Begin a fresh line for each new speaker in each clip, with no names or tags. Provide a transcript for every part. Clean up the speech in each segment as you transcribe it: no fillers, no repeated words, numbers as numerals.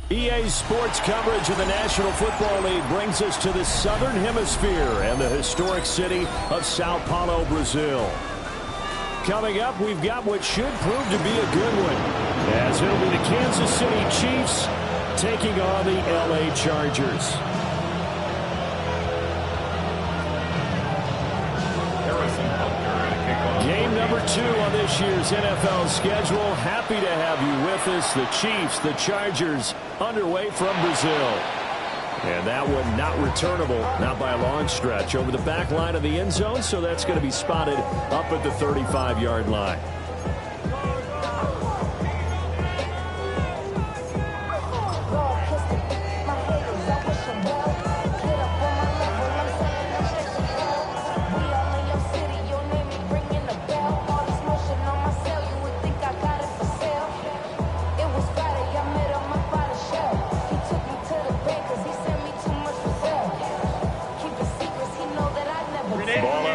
EA Sports coverage of the National Football League brings us to the Southern Hemisphere and the historic city of Sao Paulo, Brazil. Coming up, we've got what should prove to be a good one, as it'll be the Kansas City Chiefs taking on the LA Chargers. Game number 2 on this year's NFL schedule. Happy to have you with us. The Chiefs, the Chargers, underway from Brazil. And that one not returnable, not by a long stretch, over the back line of the end zone, so that's going to be spotted up at the 35-yard line.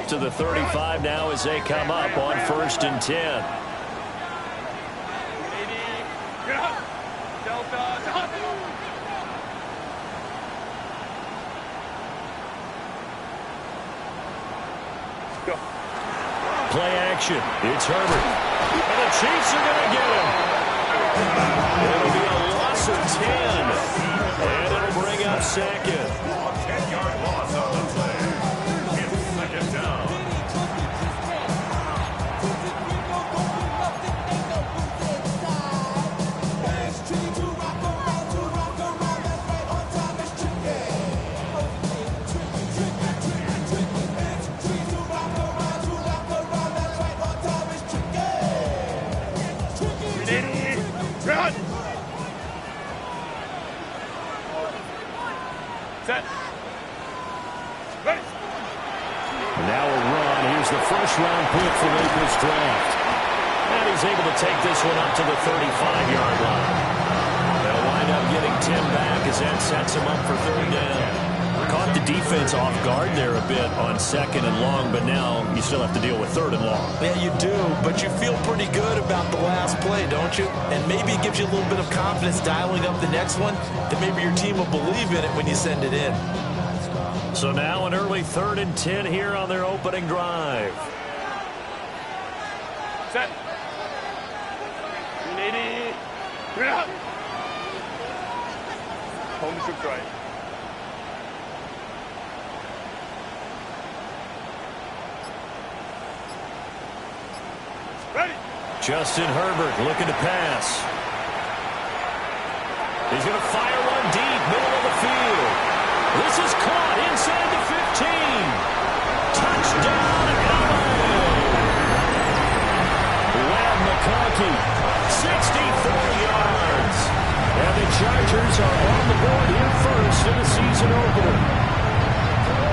To the 35 now as they come up on 1st and 10. Play action. It's Herbert. And the Chiefs are going to get him. It'll be a loss of 10. And it'll bring up 2nd. 10-yard loss on the play. It's 2nd down. Set. Ready. Now a run. Here's the first-round pick for April's draft. And he's able to take this one up to the 35-yard line. They'll wind up getting 10 back as that sets him up for 3rd down. Caught the defense off guard there a bit on 2nd and long, but now you still have to deal with 3rd and long.
Yeah, you do, but you feel pretty good about the last play, don't you? And maybe it gives you a little bit of confidence dialing up the next one, that maybe your team will believe in it when you send it in.
So now an early 3rd and 10 here on their opening drive.
Set. Home shook right. Ready.
Justin Herbert looking to pass. He's going to fire one deep, middle of the field. This is caught inside the 15. Touchdown, LA. Webb McConkey, 64 yards. And the Chargers are on the board here first in the season opener.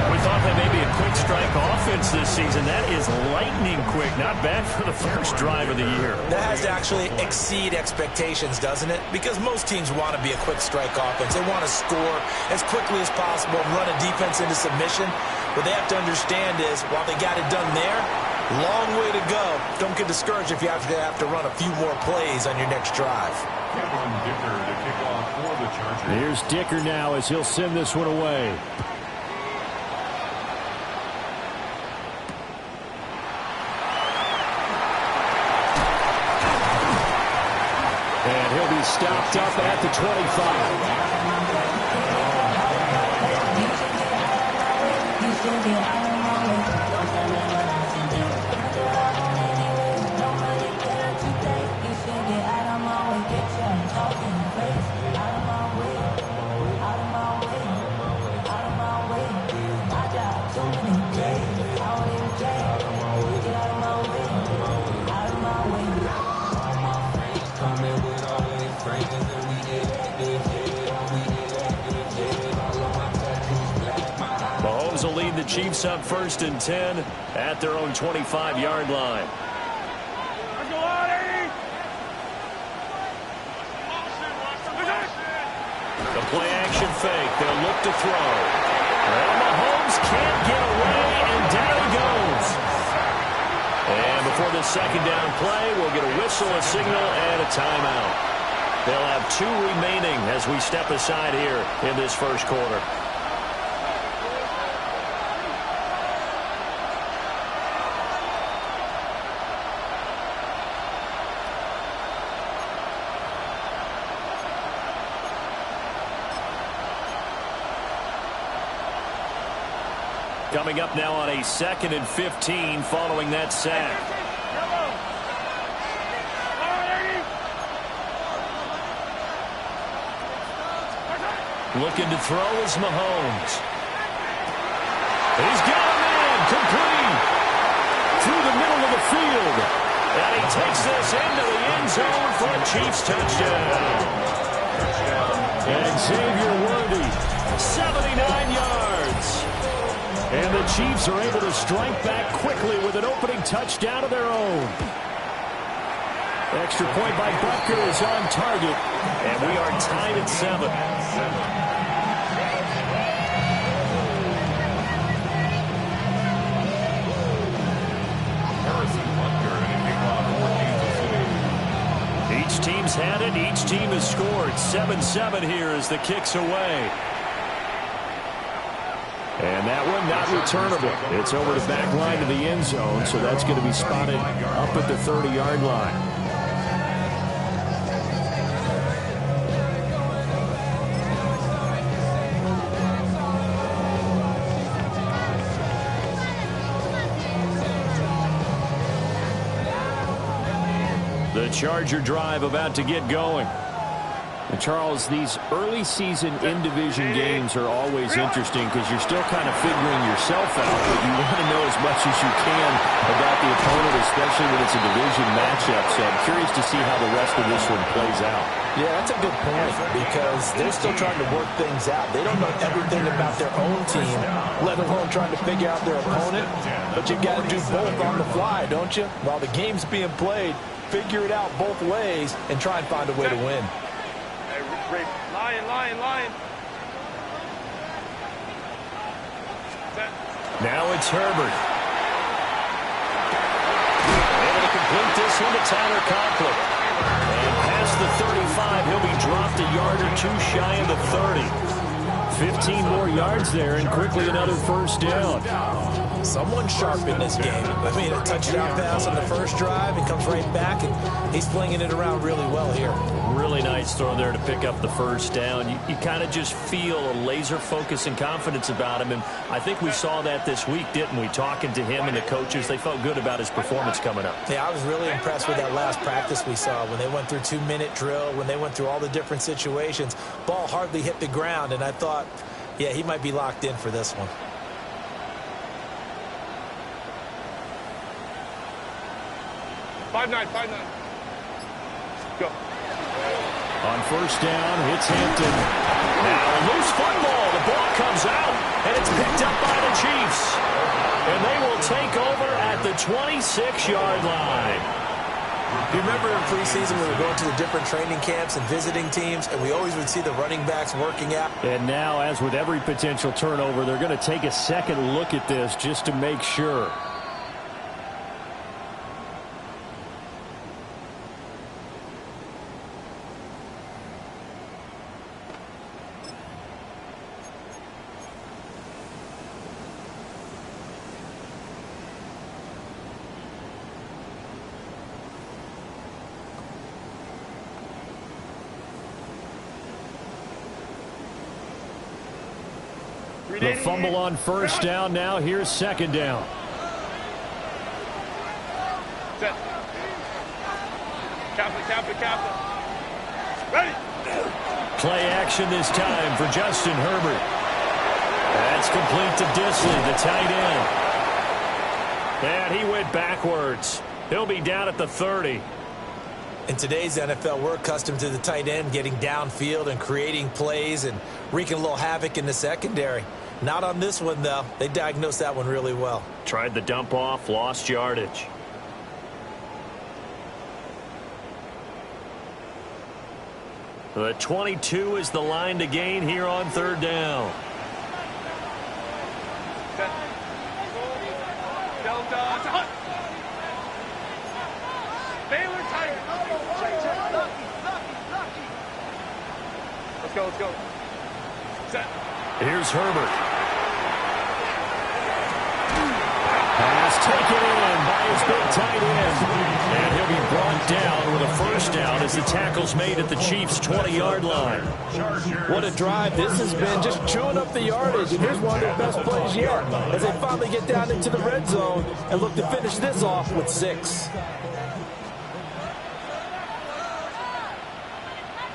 We thought that may be a quick strike offense this season. That is lightning quick. Not bad for the first drive of the year.
That has to actually exceed expectations, doesn't it? Because most teams want to be a quick strike offense. They want to score as quickly as possible and run a defense into submission. What they have to understand is, while they got it done there, long way to go. Don't get discouraged if you have to run a few more plays on your next drive.
Kevin Dicker to kick off for the Chargers.
Here's Dicker now as he'll send this one away. And he'll be stopped up at the 25. Mahomes will lead the Chiefs up 1st and 10 at their own 25-yard line. The play action fake. They'll look to throw. And Mahomes can't get away, and down he goes. And before the 2nd down play, we'll get a whistle, a signal, and a timeout. They'll have 2 remaining as we step aside here in this first quarter. Coming up now on a 2nd and 15 following that sack. Looking to throw is Mahomes. He's got a man complete through the middle of the field. And he takes this into the end zone for a Chiefs touchdown. And Xavier Worthy, 79 yards. And the Chiefs are able to strike back quickly with an opening touchdown of their own. Extra point by Butker is on target. And we are tied at 7. Each team's had it. Each team has scored. 7-7 here as the kick's away. And that one not returnable. It's over the back line of the end zone, so that's going to be spotted up at the 30-yard line. The Charger drive about to get going. And Charles, these early season in-division games are always interesting because you're still kind of figuring yourself out, but you want to know as much as you can about the opponent, especially when it's a division matchup. So I'm curious to see how the rest of this one plays out.
Yeah, that's a good point because they're still trying to work things out. They don't know everything about their own team, let alone trying to figure out their opponent. But you've got to do both on the fly, don't you? While the game's being played, figure it out both ways and try and find a way to win.
Lion.
Now it's Herbert. Able to complete this one to Tyler Conklin. And past the 35, he'll be dropped a yard or 2 shy of the 30. 15 more yards there and quickly another first down.
Someone sharp in this game. I mean, a touchdown pass on the first drive and comes right back, and he's flinging it around really well here.
Really nice throw there to pick up the first down. You kind of just feel a laser focus and confidence about him, and I think we saw that this week, didn't we? Talking to him and the coaches, they felt good about his performance coming up.
Yeah, I was really impressed with that last practice we saw when they went through 2-minute drill, when they went through all the different situations. Ball hardly hit the ground, and I thought, yeah, he might be locked in for this one.
Five nine. Go.
On first down, it's Hampton. Now a loose football. The ball comes out, and it's picked up by the Chiefs. And they will take over at the 26-yard line.
You remember in preseason we were going to the different training camps and visiting teams, and we always would see the running backs working out.
And now, as with every potential turnover, they're going to take a second look at this just to make sure. The fumble on first down. Now here's second down.
Set. Captain. Ready.
Play action this time for Justin Herbert. That's complete to Disley, the tight end. And he went backwards. He'll be down at the 30.
In today's NFL, we're accustomed to the tight end getting downfield and creating plays and wreaking a little havoc in the secondary. Not on this one, though. They diagnosed that one really well.
Tried the dump off, lost yardage. The 22 is the line to gain here on third down.
Delta. Baylor Tigers. Let's go, let's go. Set.
Here's Herbert. Pass taken in by his big tight end. And he'll be brought down with a first down as the tackle's made at the Chiefs' 20-yard line.
What a drive this has been, just chewing up the yardage. And here's one of their best plays yet as they finally get down into the red zone and look to finish this off with 6.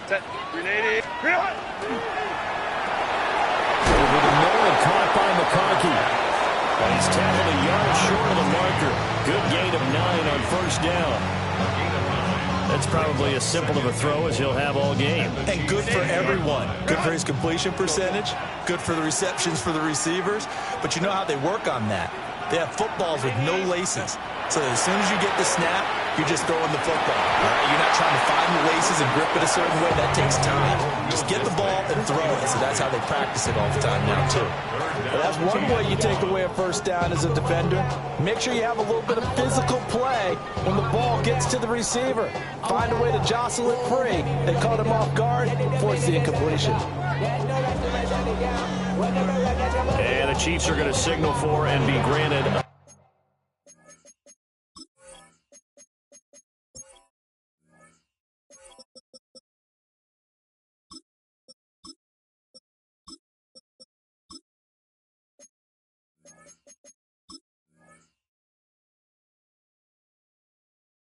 Set. Grenade. Grenade.
Over the middle and caught by McConkey. He's tackled a yard short of the marker. Good gain of 9 on first down. That's probably as simple of a throw as he'll have all game.
And good for everyone. Good for his completion percentage. Good for the receptions for the receivers. But you know how they work on that. They have footballs with no laces. So as soon as you get the snap, you're just throwing the football. All right? You're not trying to find the laces and grip it a certain way. That takes time. Just get the ball and throw it. So that's how they practice it all the time now, too. But that's one way you take away a first down as a defender. Make sure you have a little bit of physical play when the ball gets to the receiver. Find a way to jostle it free. They caught him off guard, force the incompletion.
And the Chiefs are going to signal for and be granted.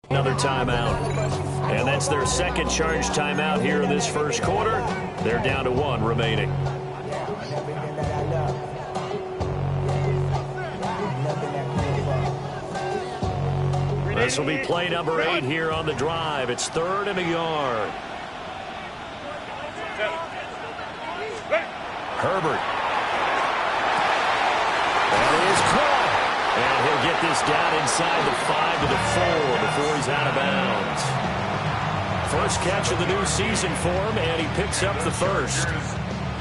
Another timeout. And that's their second charge timeout here in this first quarter. They're down to 1 remaining. This will be play number 8 here on the drive. It's 3rd and a yard. Herbert. That is caught. And he'll get this down inside the 5 to the 4 before he's out of bounds. First catch of the new season for him, and he picks up the first.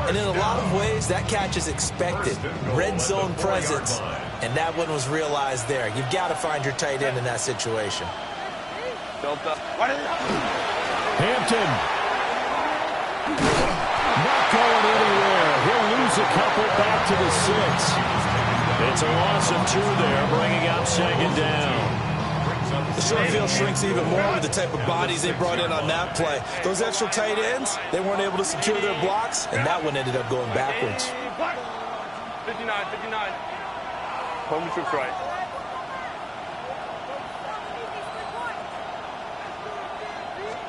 And in a lot of ways, that catch is expected. Red zone presence, and that one was realized there. You've got to find your tight end in that situation.
Hampton. Not going anywhere. He'll lose a couple back to the 6. It's a loss of 2 there, bringing up second down.
The short field shrinks even more with the type of bodies they brought in on that play. Those extra tight ends, they weren't able to secure their blocks, and that one ended up going backwards.
59. Home troops right.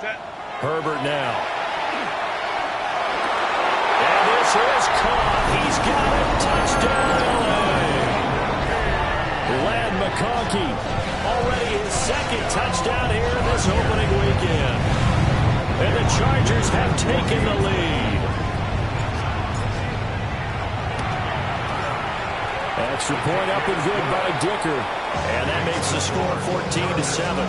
Set.
Herbert now. And this is caught. He's got it. Touchdown, LA. Ladd McConkey, already his second touchdown here in this opening weekend. And the Chargers have taken the lead. Extra point up and good by Dicker. And that makes the score 14-7.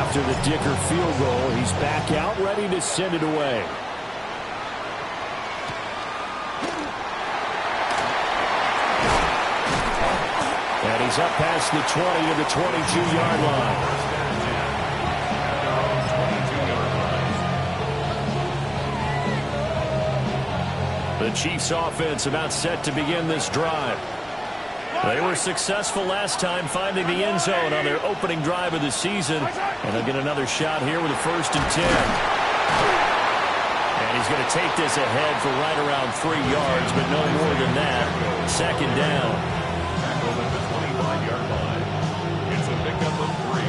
After the Dicker field goal, he's back out, ready to send it away. And he's up past the 20 to the 22-yard line. The Chiefs offense about set to begin this drive. They were successful last time finding the end zone on their opening drive of the season. And they'll get another shot here with a 1st and 10. And he's going to take this ahead for right around 3 yards, but no more than that. Second down.
Tackle at the 25-yard line. It's a pickup of 3.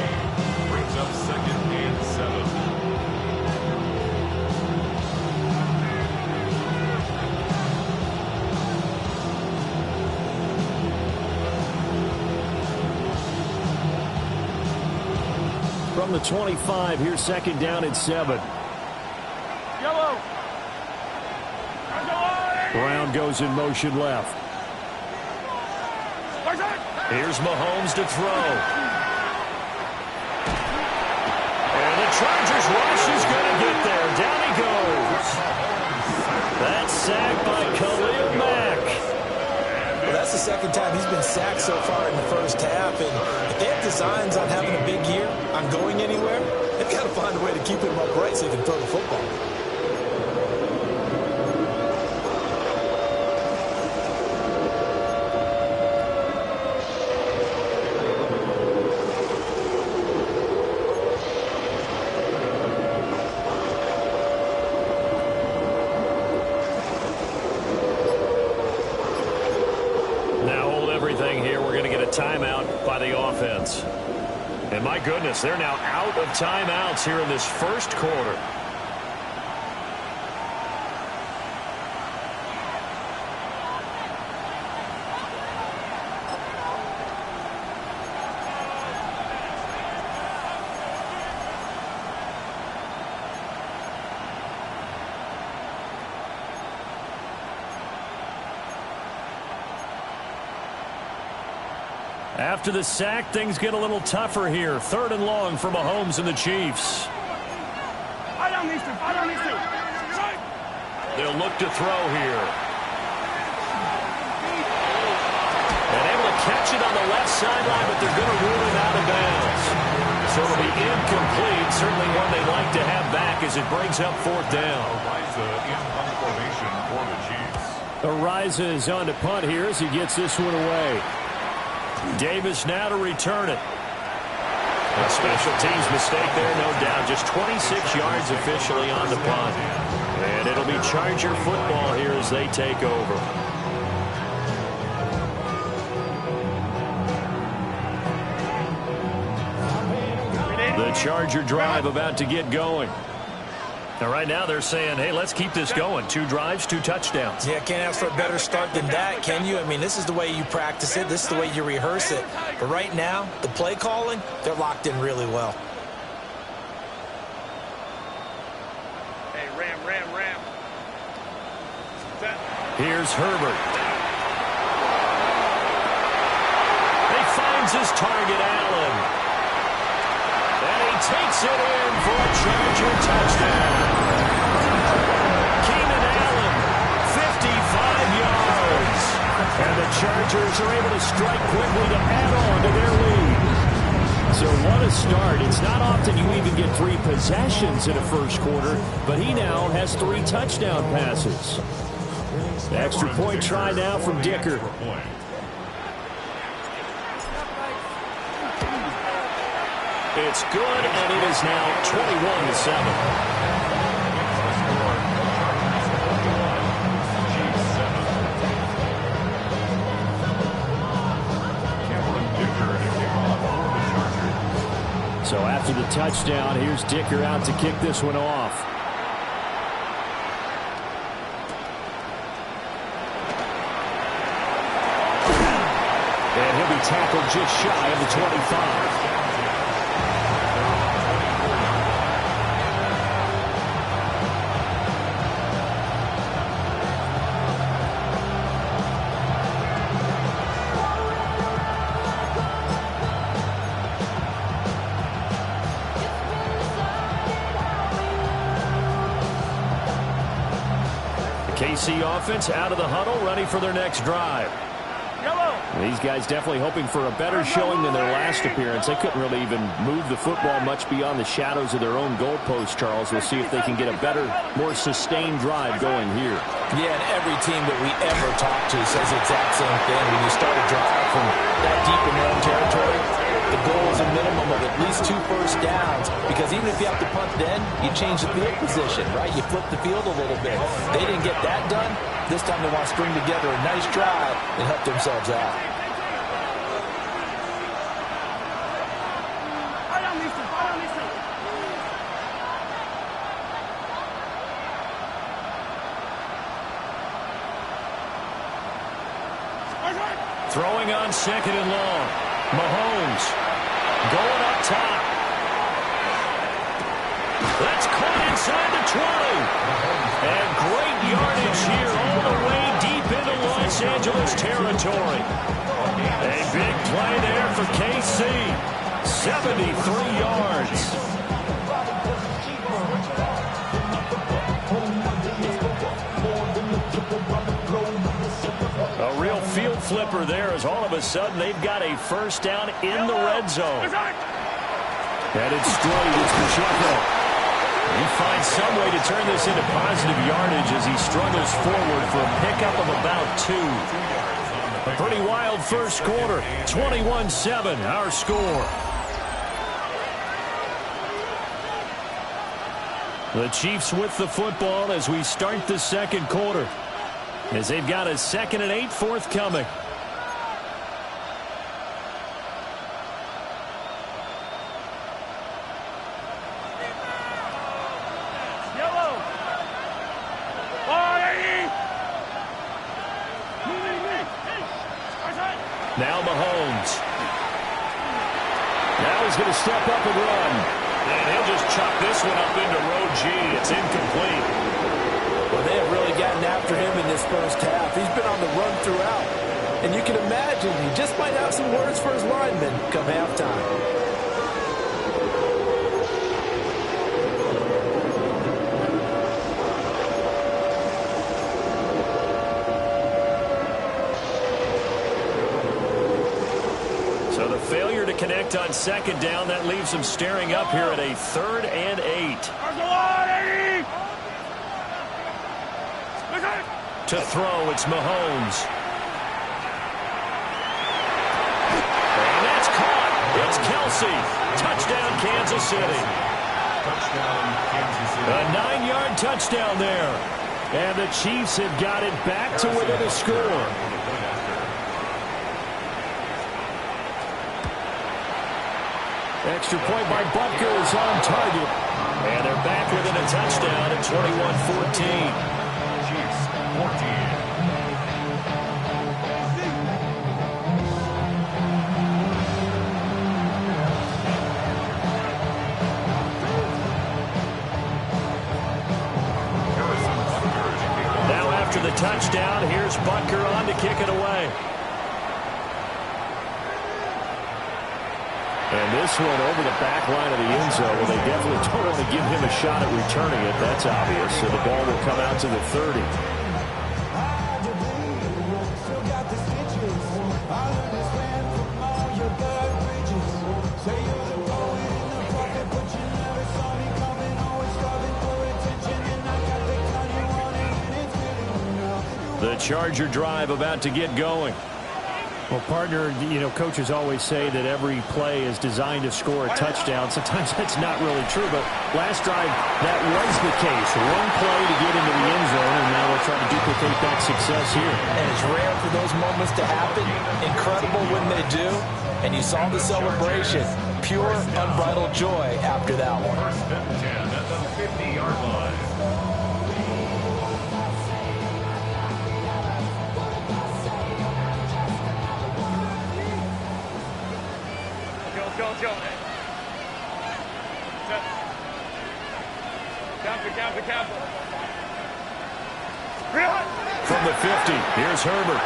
Brings up 2nd and 7.
From the 25, here's 2nd down and 7.
Yellow.
Brown goes in motion left. Here's Mahomes to throw. And the Chargers rush is going to get there. Down he goes. That's sacked by Khalil Mack.
Well, that's the second time he's been sacked so far in the first half. And if they have designs on having a big year, on going anywhere, they've got to find a way to keep him upright so he can throw the football.
Timeout by the offense. And my goodness, they're now out of timeouts here in this first quarter. After the sack, things get a little tougher here. 3rd and long for Mahomes and the Chiefs. They'll look to throw here. And able to catch it on the left sideline, but they're going to rule it out of bounds. So it'll be incomplete. Certainly one they'd like to have back as it brings up 4th down.
Araiza in punt formation for the Chiefs.
Araiza is on to punt here as he gets this one away. Davis now to return it. A special teams mistake there, no doubt. Just 26 yards officially on the punt. And it'll be Charger football here as they take over. The Charger drive about to get going. Now, right now they're saying, hey, let's keep this going. 2 drives, 2 touchdowns.
Yeah, can't ask for a better start than that, can you? I mean, this is the way you practice it. This is the way you rehearse it. But right now, the play calling, they're locked in really well.
Hey, ram.
Here's Herbert. He finds his target, Allen. And he takes it in for a Charger touchdown. Keenan Allen, 55 yards. And the Chargers are able to strike quickly to add on to their lead. So what a start. It's not often you even get 3 possessions in a first quarter, but he now has 3 touchdown passes. The extra point try now from Dicker. It's good, and it is now 21-7. So after the touchdown, here's Dicker out to kick this one off. And he'll be tackled just shy of the 25. KC offense out of the huddle, ready for their next drive. These guys definitely hoping for a better showing than their last appearance. They couldn't really even move the football much beyond the shadows of their own goalpost, Charles. We'll see if they can get a better, more sustained drive going here.
Yeah, and every team that we ever talk to says the exact same thing. When you start a drive from that deep in their own territory, the goal is a minimum of at least 2 first downs, because even if you have to punt then, you change the field position, right? You flip the field a little bit. They didn't get that done. This time they want to string together a nice drive and help themselves out.
Throwing on 2nd and long. Mahomes going up top. That's caught inside the 20. And great yardage here all the way deep into Los Angeles territory. A big play there for KC. 73 yards. A real field flipper there as all of a sudden they've got a first down in the red zone. Headed straight, it's Pacheco. He finds some way to turn this into positive yardage as he struggles forward for a pickup of about 2. A pretty wild first quarter. 21-7, our score. The Chiefs with the football as we start the second quarter, as they've got a 2nd and 8 forthcoming. Now Mahomes. Now he's going to step up and run.
And he'll just chuck this one up into row G. It's incomplete.
Well, they have really gotten after him in this first half. He's been on the run throughout. And you can imagine he just might have some words for his linemen come halftime.
Failure to connect on 2nd down. That leaves him staring up here at a 3rd and 8. To throw, it's Mahomes. And that's caught. It's Kelsey. Touchdown, Kansas City.
Touchdown, Kansas City.
A 9-yard touchdown there. And the Chiefs have got it back to within a score. Extra point by Butker is on target. And they're back within a touchdown at 21-14.
Chiefs, 14.
Now after the touchdown, here's Butker on to kick it away. And this one over the back line of the end zone. Well, they definitely don't want to give him a shot at returning it. That's obvious. So the ball will come out to the 30. The Charger drive about to get going. Well, partner, coaches always say that every play is designed to score a touchdown. Sometimes that's not really true, but last drive, that was the case. One play to get into the end zone, and now we'll try to duplicate that success here.
And it's rare for those moments to happen. Incredible when they do. And you saw the celebration. Pure, unbridled joy after that one.
First and 10 at the 50-yard line.
Go. Counter.
From the 50, here's Herbert.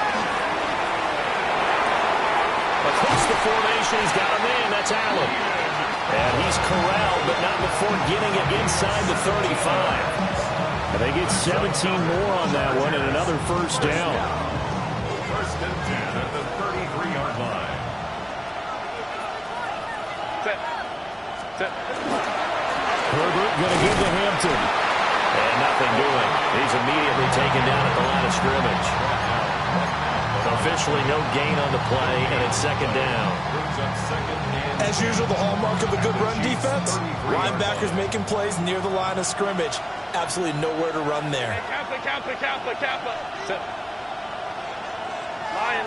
Across the formation, he's got a man. That's Allen. And he's corralled, but not before getting it inside the 35. And they get 17 more on that one and another first down.
First and 10 at the 33-yard line.
Herbert going to give to Hampton. And nothing doing. He's immediately taken down at the line of scrimmage. Officially no gain on the play, and it's 2nd down.
As usual, the hallmark of a good run defense. Linebackers making plays near the line of scrimmage. Absolutely nowhere to run there.
Kappa.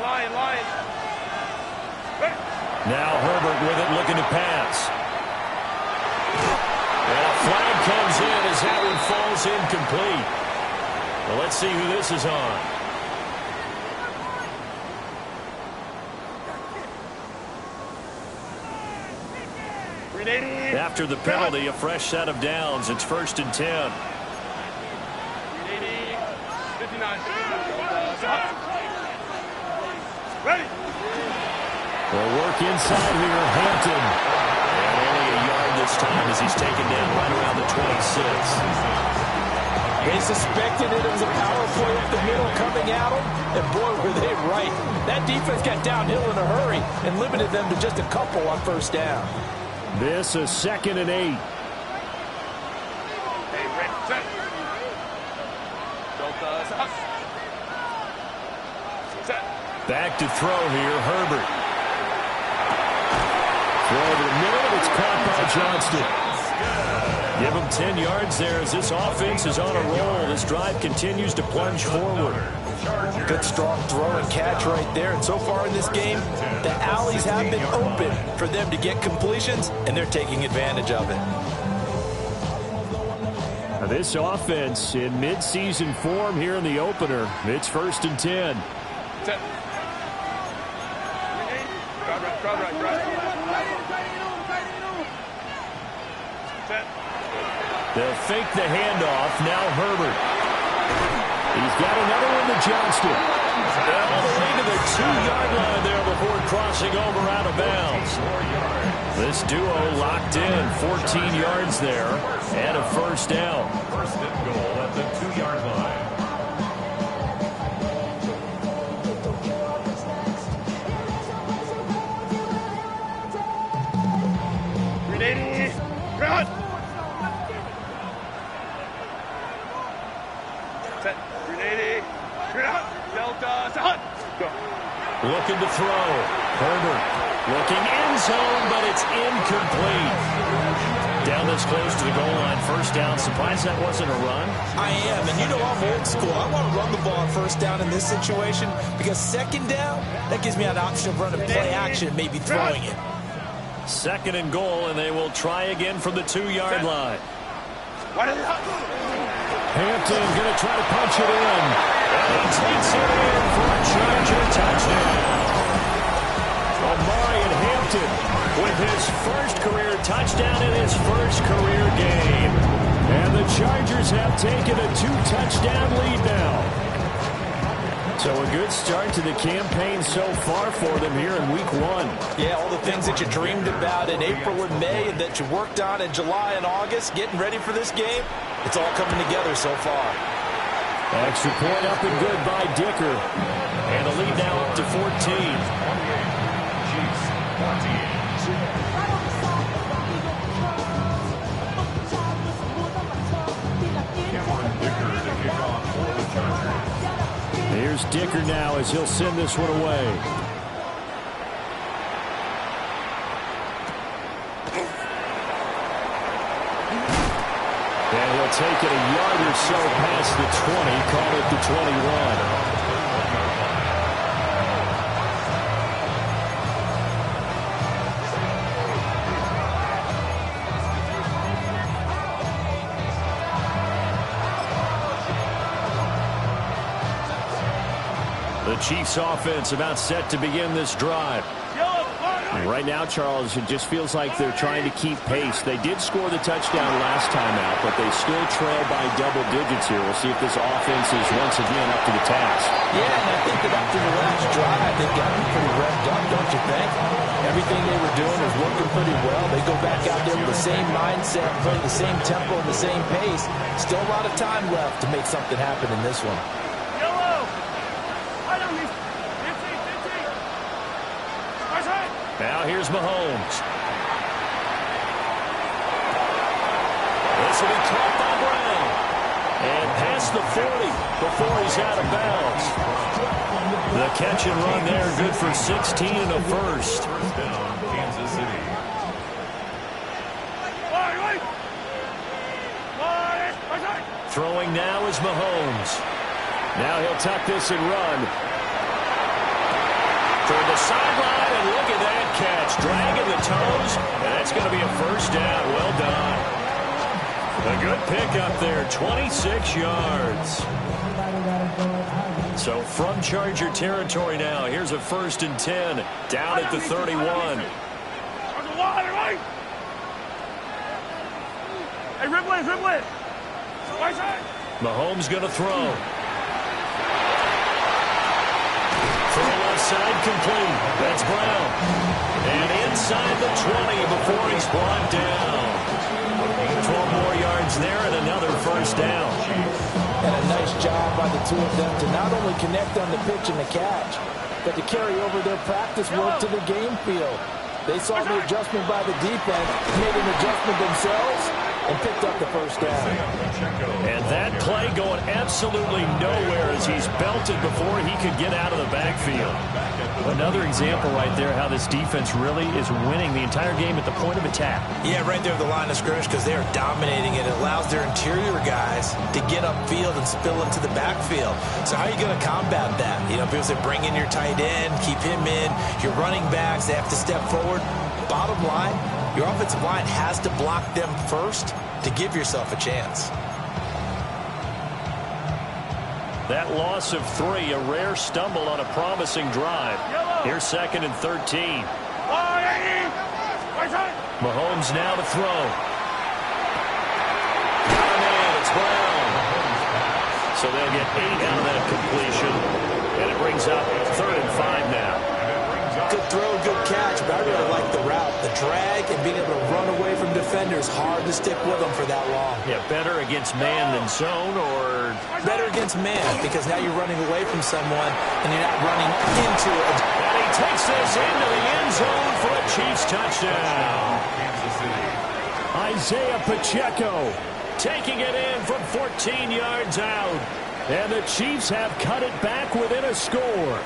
Lion.
Now Herbert with it, looking to pass. And a flag comes in as that one falls incomplete. Well, let's see who this is on. After the penalty, a fresh set of downs. It's 1st and 10.
59. Ready.
They'll work inside here, Hampton. And only a yard this time as he's taken down right around the 26.
They suspected it was a power play up the middle coming at them, and boy, were they right. That defense got downhill in a hurry and limited them to just a couple on first down.
This is 2nd and 8.
Hey, Rick, set. Delta, set.
Back to throw here, Herbert. Throw over the middle, it's caught by Johnston. Give him 10 yards there as this offense is on a roll. This drive continues to plunge forward.
Good strong throw and catch right there. And so far in this game, the alleys have been open for them to get completions, and they're taking advantage of it.
Now this offense in mid-season form here in the opener. It's 1st and 10.
Set. Crowd right. Set.
They'll fake the handoff. Now Herbert. He's got another one to Johnston. All the way to the 2-yard line there before crossing over out of bounds. This duo locked in. 14 yards there and a first down.
1st and goal at the 2-yard line.
Ready, run. Set. Ready, run. Delta, set. Go.
Looking to throw. Herbert looking end zone, but it's incomplete. Down this close to the goal line. First down. Surprised that wasn't a run?
I am, and you know I'm old school. I want to run the ball on first down in this situation because second down, that gives me an option of running play action, maybe throwing it.
2nd and goal, and they will try again from the 2-yard line. Hampton going to try to punch it in. And he takes it in for a Charger touchdown. Omarion Hampton with his first career touchdown in his first career game. And the Chargers have taken a 2-touchdown lead now. So a good start to the campaign so far for them here in week 1.
Yeah, all the things that you dreamed about in April and May and that you worked on in July and August, getting ready for this game, it's all coming together so far.
Extra point up and good by Dicker. And the lead now up to 14. Here's Dicker now as he'll send this one away. And he'll take it a yard or so past the 20, call it the 21. The Chiefs offense about set to begin this drive. Right now, Charles, it just feels like they're trying to keep pace. They did score the touchdown last time out, but they still trail by double digits here. We'll see if this offense is once again up to the task.
Yeah, and I think that after the last drive, they've gotten pretty revved up, don't you think? Everything they were doing is working pretty well. They go back out there with the same mindset, playing the same tempo and the same pace. Still a lot of time left to make something happen in this one.
Now here's Mahomes. This will be caught by Brown. And past the 40 before he's out of bounds. The catch and run there, good for 16 and a first.
First down, Kansas City.
Throwing now is Mahomes. Now he'll tuck this and run. For the sideline, and look at that catch. Dragging the toes, and that's going to be a first down. Well done. A good pickup there, 26 yards. So from Charger territory now, here's a 1st and 10, down at the 31.
Hey, Ridley.
Mahomes going to throw. Throw left side complete. That's Brown. And inside the 20 before he's brought down. 12 more yards there and another first down.
And a nice job by the two of them to not only connect on the pitch and the catch, but to carry over their practice work to the game field. They saw the adjustment by the defense, made an adjustment themselves, and picked up the first down.
And that play going absolutely nowhere as he's belted before he could get out of the backfield. Another example right there how this defense really is winning the entire game at the point of attack.
Yeah, right there at the line of scrimmage because they are dominating it. It allows their interior guys to get upfield and spill into the backfield. So how are you going to combat that? You know, people say bring in your tight end, keep him in. Your running backs, they have to step forward. Bottom line, your offensive line has to block them first to give yourself a chance.
That loss of 3, a rare stumble on a promising drive. Here's 2nd and 13. Mahomes now to throw. Got a man, it's Brown. So they'll get 8 out of that completion. And it brings up 3rd and 5 now.
Good throw, good catch, but I really like the route. The drag and being able to run away from defenders, hard to stick with them for that long.
Yeah, better against man than zone, or
better against man because now you're running away from someone and you're not running into it.
And he takes this into the end zone for a Chiefs touchdown. Isaiah Pacheco taking it in from 14 yards out. And the Chiefs have cut it back within a score.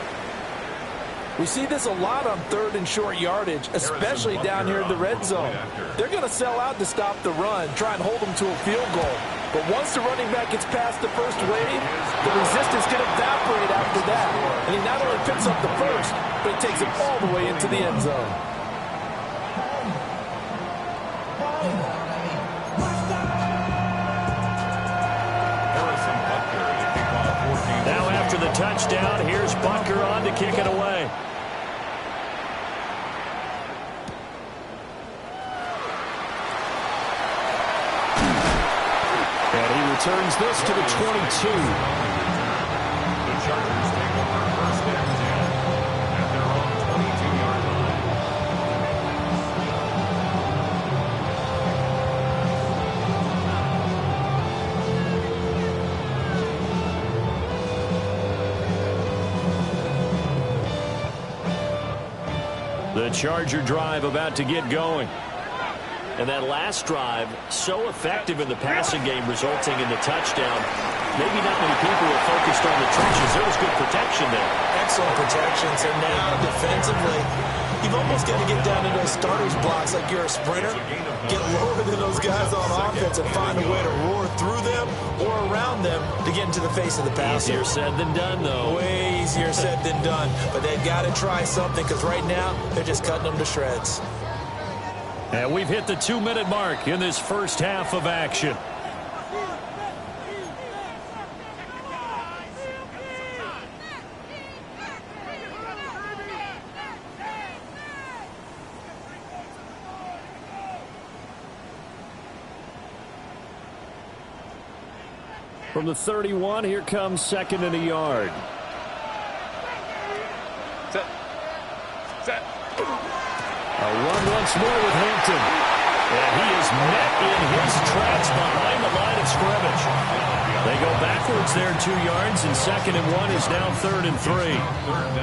We see this a lot on 3rd and short yardage, especially down here in the red zone. They're going to sell out to stop the run, try and hold them to a field goal. But once the running back gets past the first wave, the resistance can evaporate after that. And he not only picks up the first, but he takes it all the way into the end zone.
Now after the touchdown, here's Butker on to kick it away. And he returns this to the 22.
The Chargers take over 1st and 10 at their own 22-yard line.
The Charger drive about to get going. And that last drive, so effective in the passing game, resulting in the touchdown. Maybe not many people were focused on the trenches. There was good protection there.
Excellent protection. So now, defensively, you've almost got to get down to those starters blocks like you're a sprinter. Get lower than those guys on offense and find a way to roar through them or around them to get into the face of the passer.
Easier said than done, though.
Way easier said than done. But they've got to try something because right now, they're just cutting them to shreds.
And we've hit the 2-minute mark in this first half of action. From the 31, here comes 2nd and a yard.
Set. Set.
A run once more with Hampton. And he is met in his tracks behind the line of scrimmage. They go backwards there 2 yards, and 2nd and 1 is now 3rd and 3.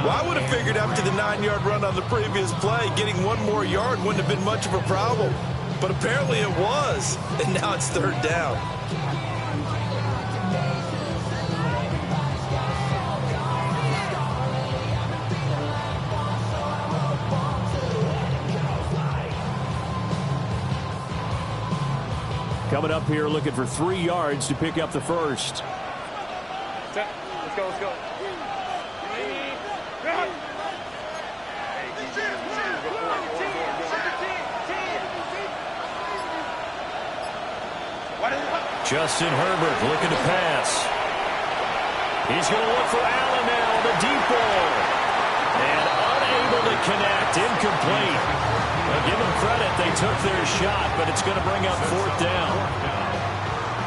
Well, I would have figured after the 9-yard run on the previous play, getting 1 more yard wouldn't have been much of a problem. But apparently it was, and now it's 3rd down.
Coming up here looking for 3 yards to pick up the first.
Set. Let's go, let's go. Run.
Justin Herbert looking to pass. He's going to look for Allen now, the deep ball. And unable to connect, incomplete. Well, give them credit, they took their shot, but it's going to bring up 4th down.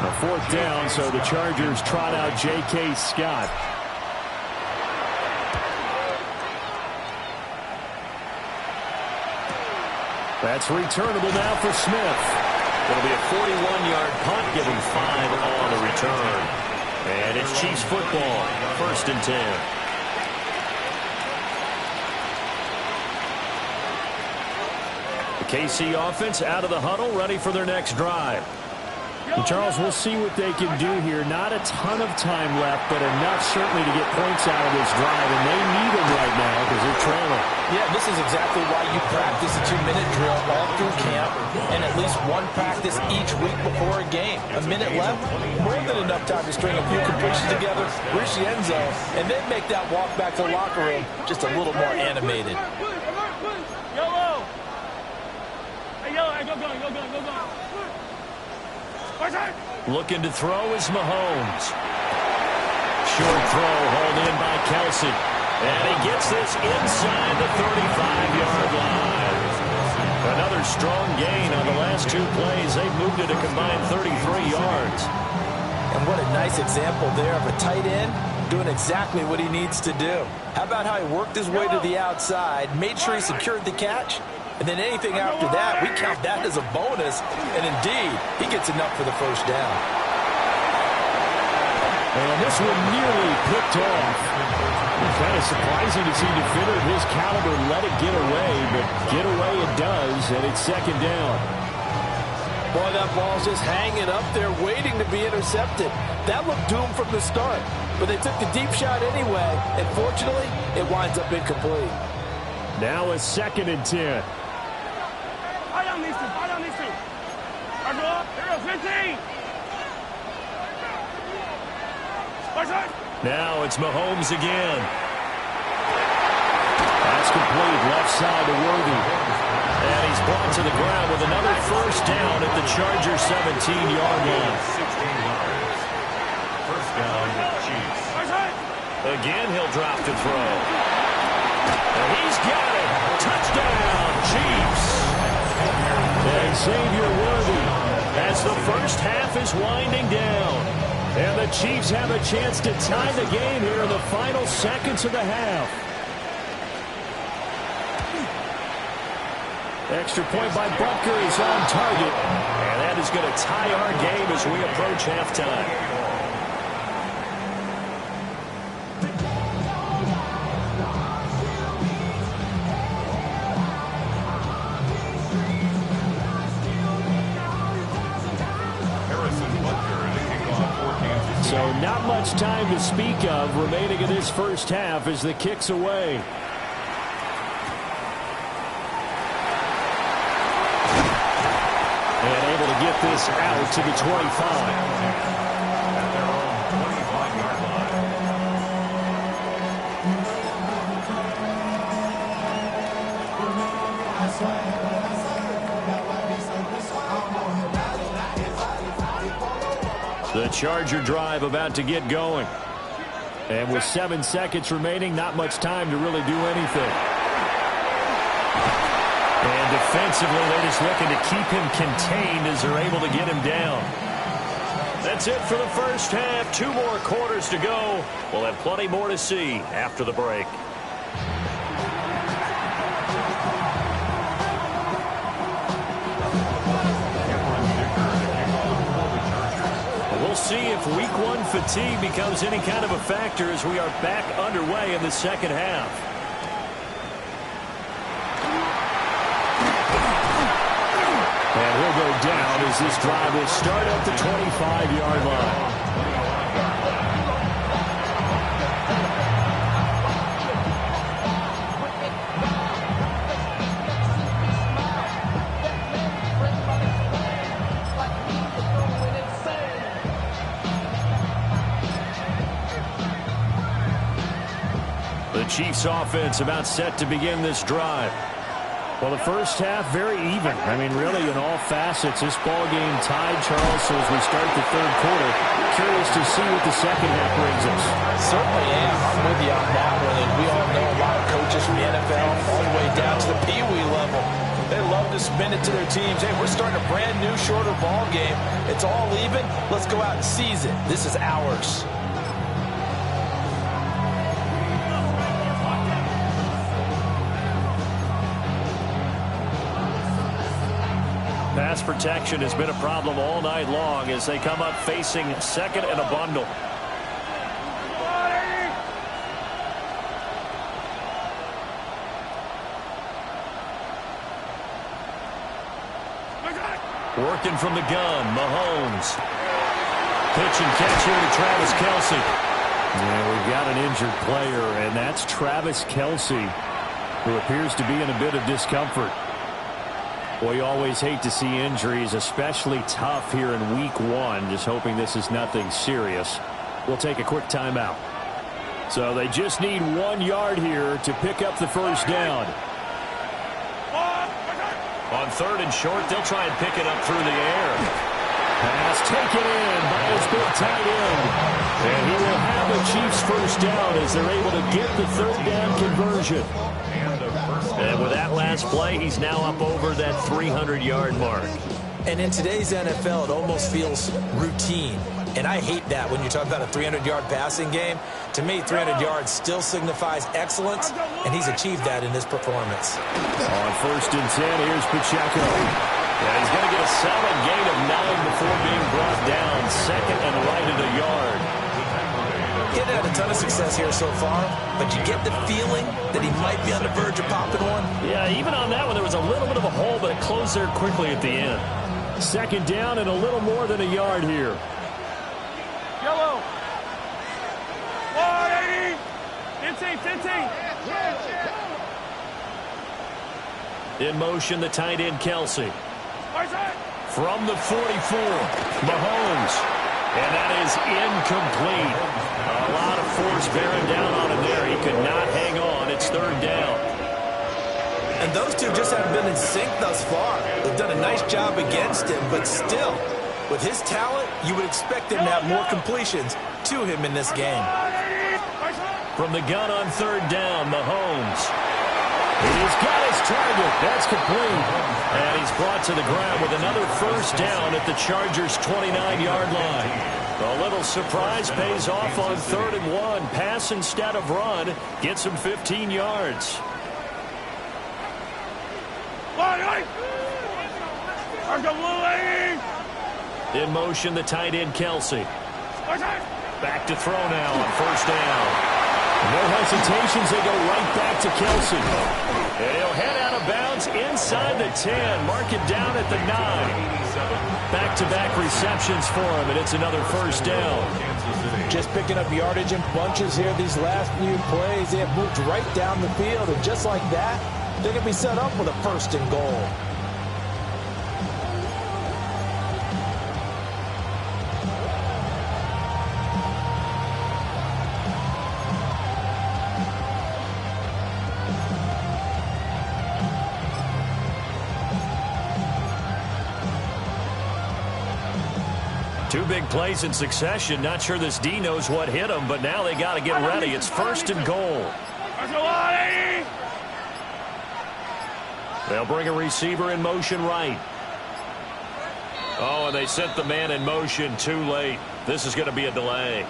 A 4th down, so the Chargers trot out J.K. Scott. That's returnable now for Smith. It'll be a 41-yard punt, giving 5 on the return. And it's Chiefs football, 1st and 10. The KC offense out of the huddle, ready for their next drive.
And Charles, we'll see what they can do here. Not a ton of time left, but enough certainly to get points out of this drive, and they need them right now because they're trailing.
Yeah, this is exactly why you practice a 2-minute drill all through camp and at least one practice each week before a game. A minute left, more than enough time to string a few completions together, reach the end zone, and then make that walk back to the locker room just a little more animated.
Yellow! Hey, yellow, hey, go.
Looking to throw is Mahomes. Short throw hauled in by Kelsey. And he gets this inside the 35-yard line. Another strong gain on the last 2 plays. They've moved it a combined 33 yards.
And what a nice example there of a tight end doing exactly what he needs to do. How about how he worked his way to the outside, made sure he secured the catch, and then anything after that, we count that as a bonus. And indeed, he gets enough for the first down.
And this one nearly picked off. Kind of surprising to see a defender of his caliber let it get away, but get away it does, and it's 2nd down.
Boy, that ball's just hanging up there waiting to be intercepted. That looked doomed from the start, but they took the deep shot anyway, and fortunately, it winds up incomplete.
Now a 2nd and 10.
I don't need to. I go up. Here we go, 15.
Now it's Mahomes again. That's complete, left side to Worthy. And he's brought to the ground with another first down at the Chargers 17-yard line.
16 yards. First down, Chiefs.
Again, he'll drop to throw. And he's got it. Touchdown, Chiefs. And Xavier Worthy as the first half is winding down. And the Chiefs have a chance to tie the game here in the final seconds of the half. Extra point by Butker is on target. And that is going to tie our game as we approach halftime. So not much time to speak of remaining in this first half as the kick's away. And able to get this out to the 25. The Charger drive about to get going. And with 7 seconds remaining, not much time to really do anything. And defensively, they're just looking to keep him contained as they're able to get him down. That's it for the first half. 2 more quarters to go. We'll have plenty more to see after the break. We'll see if week 1 fatigue becomes any kind of a factor as we are back underway in the second half. And he'll go down as this drive will start at the 25-yard line. The Chiefs offense about set to begin this drive.
Well, the first half, very even. I mean, really, in all facets, this ball game tied, Charles. So as we start the third quarter, curious to see what the second half brings us.
Certainly am. I'm with you on that one. And we all know a lot of coaches from the NFL all the way down to the Pee Wee level. They love to spin it to their teams. Hey, we're starting a brand new, shorter ball game. It's all even. Let's go out and seize it. This is ours.
pass protection has been a problem all night long as they come up facing second and a bundle. Working from the gun, Mahomes. Pitch and catch here to Travis Kelce. Yeah, we've got an injured player, and that's Travis Kelce, who appears to be in a bit of discomfort. Well, you always hate to see injuries, especially tough here in week 1. Just hoping this is nothing serious. We'll take a quick timeout. So they just need 1 yard here to pick up the first down. On third and short, they'll try and pick it up through the air. Pass taken in by his big tight end. And he will have the Chiefs first down as they're able to get the third down conversion. And with that last play, he's now up over that 300-yard mark.
And in today's NFL, it almost feels routine. And I hate that when you talk about a 300-yard passing game. To me, 300 yards still signifies excellence, and he's achieved that in this performance.
On first and 10, here's Pacheco. Yeah, he's going to get a solid gain of 9 before being brought down. Second and right at a yard.
He hasn't had a ton of success here so far, but you get the feeling that he might be on the verge of popping one.
Yeah, even on that one, there was a little bit of a hole, but it closed there quickly at the end. Second down and a little more than a yard here.
Yellow. 180. 15.
In motion, the tight end, Kelce. From the 44, Mahomes. And that is incomplete. A lot of force bearing down on him there. He could not hang on. It's third down.
And those two just haven't been in sync thus far. They've done a nice job against him, but still, with his talent, you would expect him to have more completions to him in this game.
From the gun on third down, Mahomes. He's got his target. That's complete. And he's brought to the ground with another first down at the Chargers' 29-yard line. A little surprise pays off on third and 1. Pass instead of run. Gets him 15 yards. In motion, the tight end, Kelce. Back to throw now on first down. No hesitations, they go right back to Kelce. And he'll head out of bounds inside the 10. Mark it down at the 9. Back-to-back receptions for him, and it's another first down.
Just picking up yardage in bunches here these last few plays. They have moved right down the field, and just like that, they're going to be set up with a first and goal.
Two big plays in succession. Not sure this D knows what hit him, but now they got to get ready. It's first and goal. They'll bring a receiver in motion right. Oh, and they sent the man in motion too late. This is going to be a delay.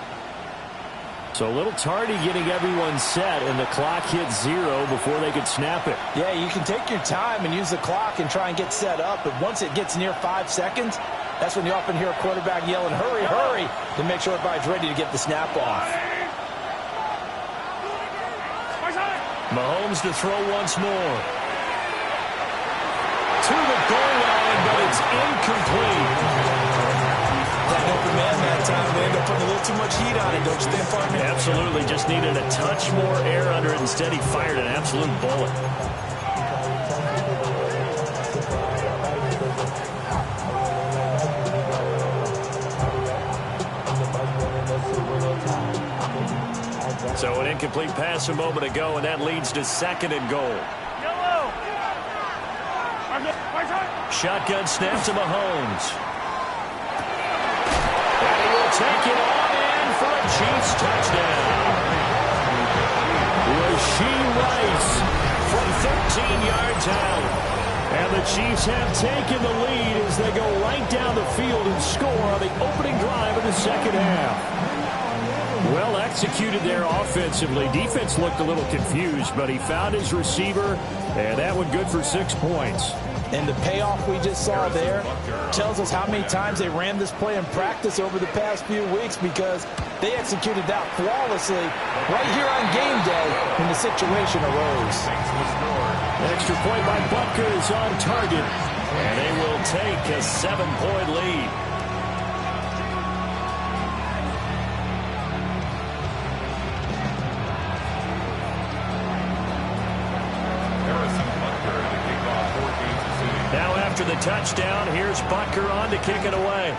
So a little tardy getting everyone set, and the clock hit 0 before they could snap it.
Yeah, you can take your time and use the clock and try and get set up, but once it gets near 5 seconds, that's when you often hear a quarterback yelling, hurry, hurry, to make sure everybody's ready to get the snap off.
Mahomes to throw once more. To the goal line, but it's incomplete.
That open man that time, they end up putting a little too much heat on it, don't you think, partner?
Absolutely, just needed a touch more air under it. Instead, he fired an absolute bullet. So an incomplete pass a moment ago, and that leads to second and goal. Shotgun snap to Mahomes. And he will take it on in for a Chiefs touchdown. Rashee Rice from 13 yards out. And the Chiefs have taken the lead as they go right down the field and score on the opening drive of the second half. Well executed there offensively. Defense looked a little confused, but he found his receiver, and that one good for 6 points.
And the payoff we just saw there tells us how many times they ran this play in practice over the past few weeks, because they executed that flawlessly right here on game day when the situation arose.
Extra point by Butker is on target, and they will take a 7-point lead. Now after the touchdown, here's Butker on to kick it away.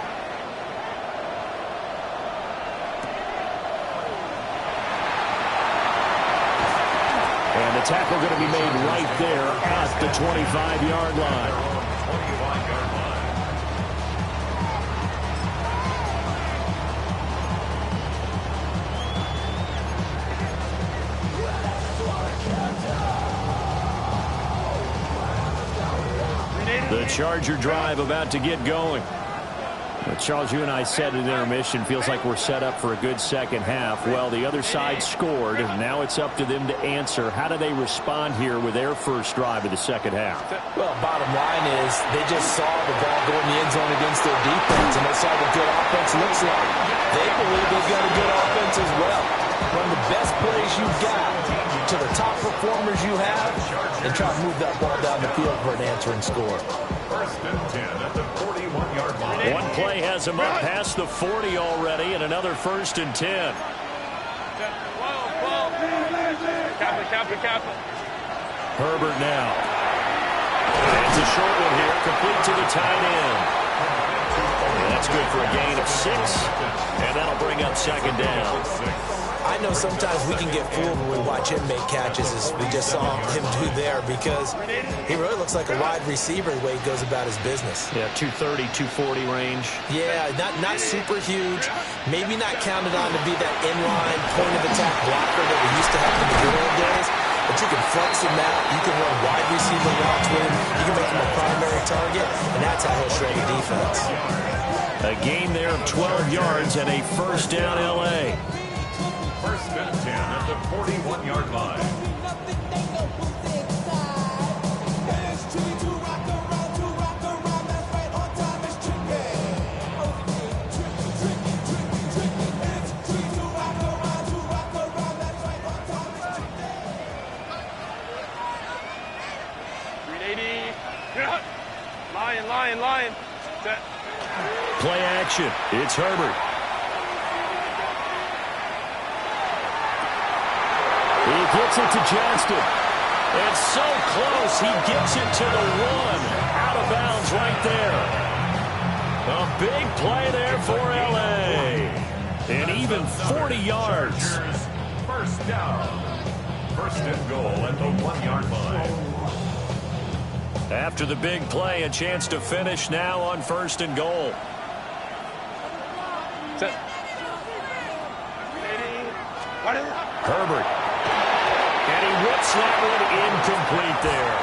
And the tackle going to be made right there at the 25-yard line. The Charger drive about to get going. Charles, you and I said at intermission, feels like we're set up for a good second half. Well, the other side scored. Now it's up to them to answer. How do they respond here with their first drive of the second half?
Well, bottom line is they just saw the ball go in the end zone against their defense, and they saw what good offense looks like. They believe they've got a good offense as well. Run the best plays you've got to the top performers you have, and try to move that ball down the field for an answering score.
First and 10 at the 41-yard line.
One play has him up past the 40 already, and another first and 10. Herbert now. It's a short one here, complete to the tight end. That's good for a gain of 6, and that'll bring up second down.
I know sometimes we can get fooled when we watch him make catches, as we just saw him do there, because he really looks like a wide receiver the way he goes about his business.
Yeah, 230, 240 range.
Yeah, not super huge. Maybe not counted on to be that inline point-of-attack blocker that we used to have in the good old days, but you can flex him out. You can run wide receiver routes with him. You can make him a primary target, and that's how he'll shred the defense.
A gain there of 12 yards and a first down L.A.
First and 10 at the 41-yard line.
Lion.
Play action. It's Herbert. He gets it to Johnston. It's so close. He gets it to the 1. Out of bounds right there. A big play there for L.A. And even 40 yards.
First down. First and goal at the 1-yard line.
After the big play, a chance to finish now on first and goal. Herbert. And he whips that one incomplete there.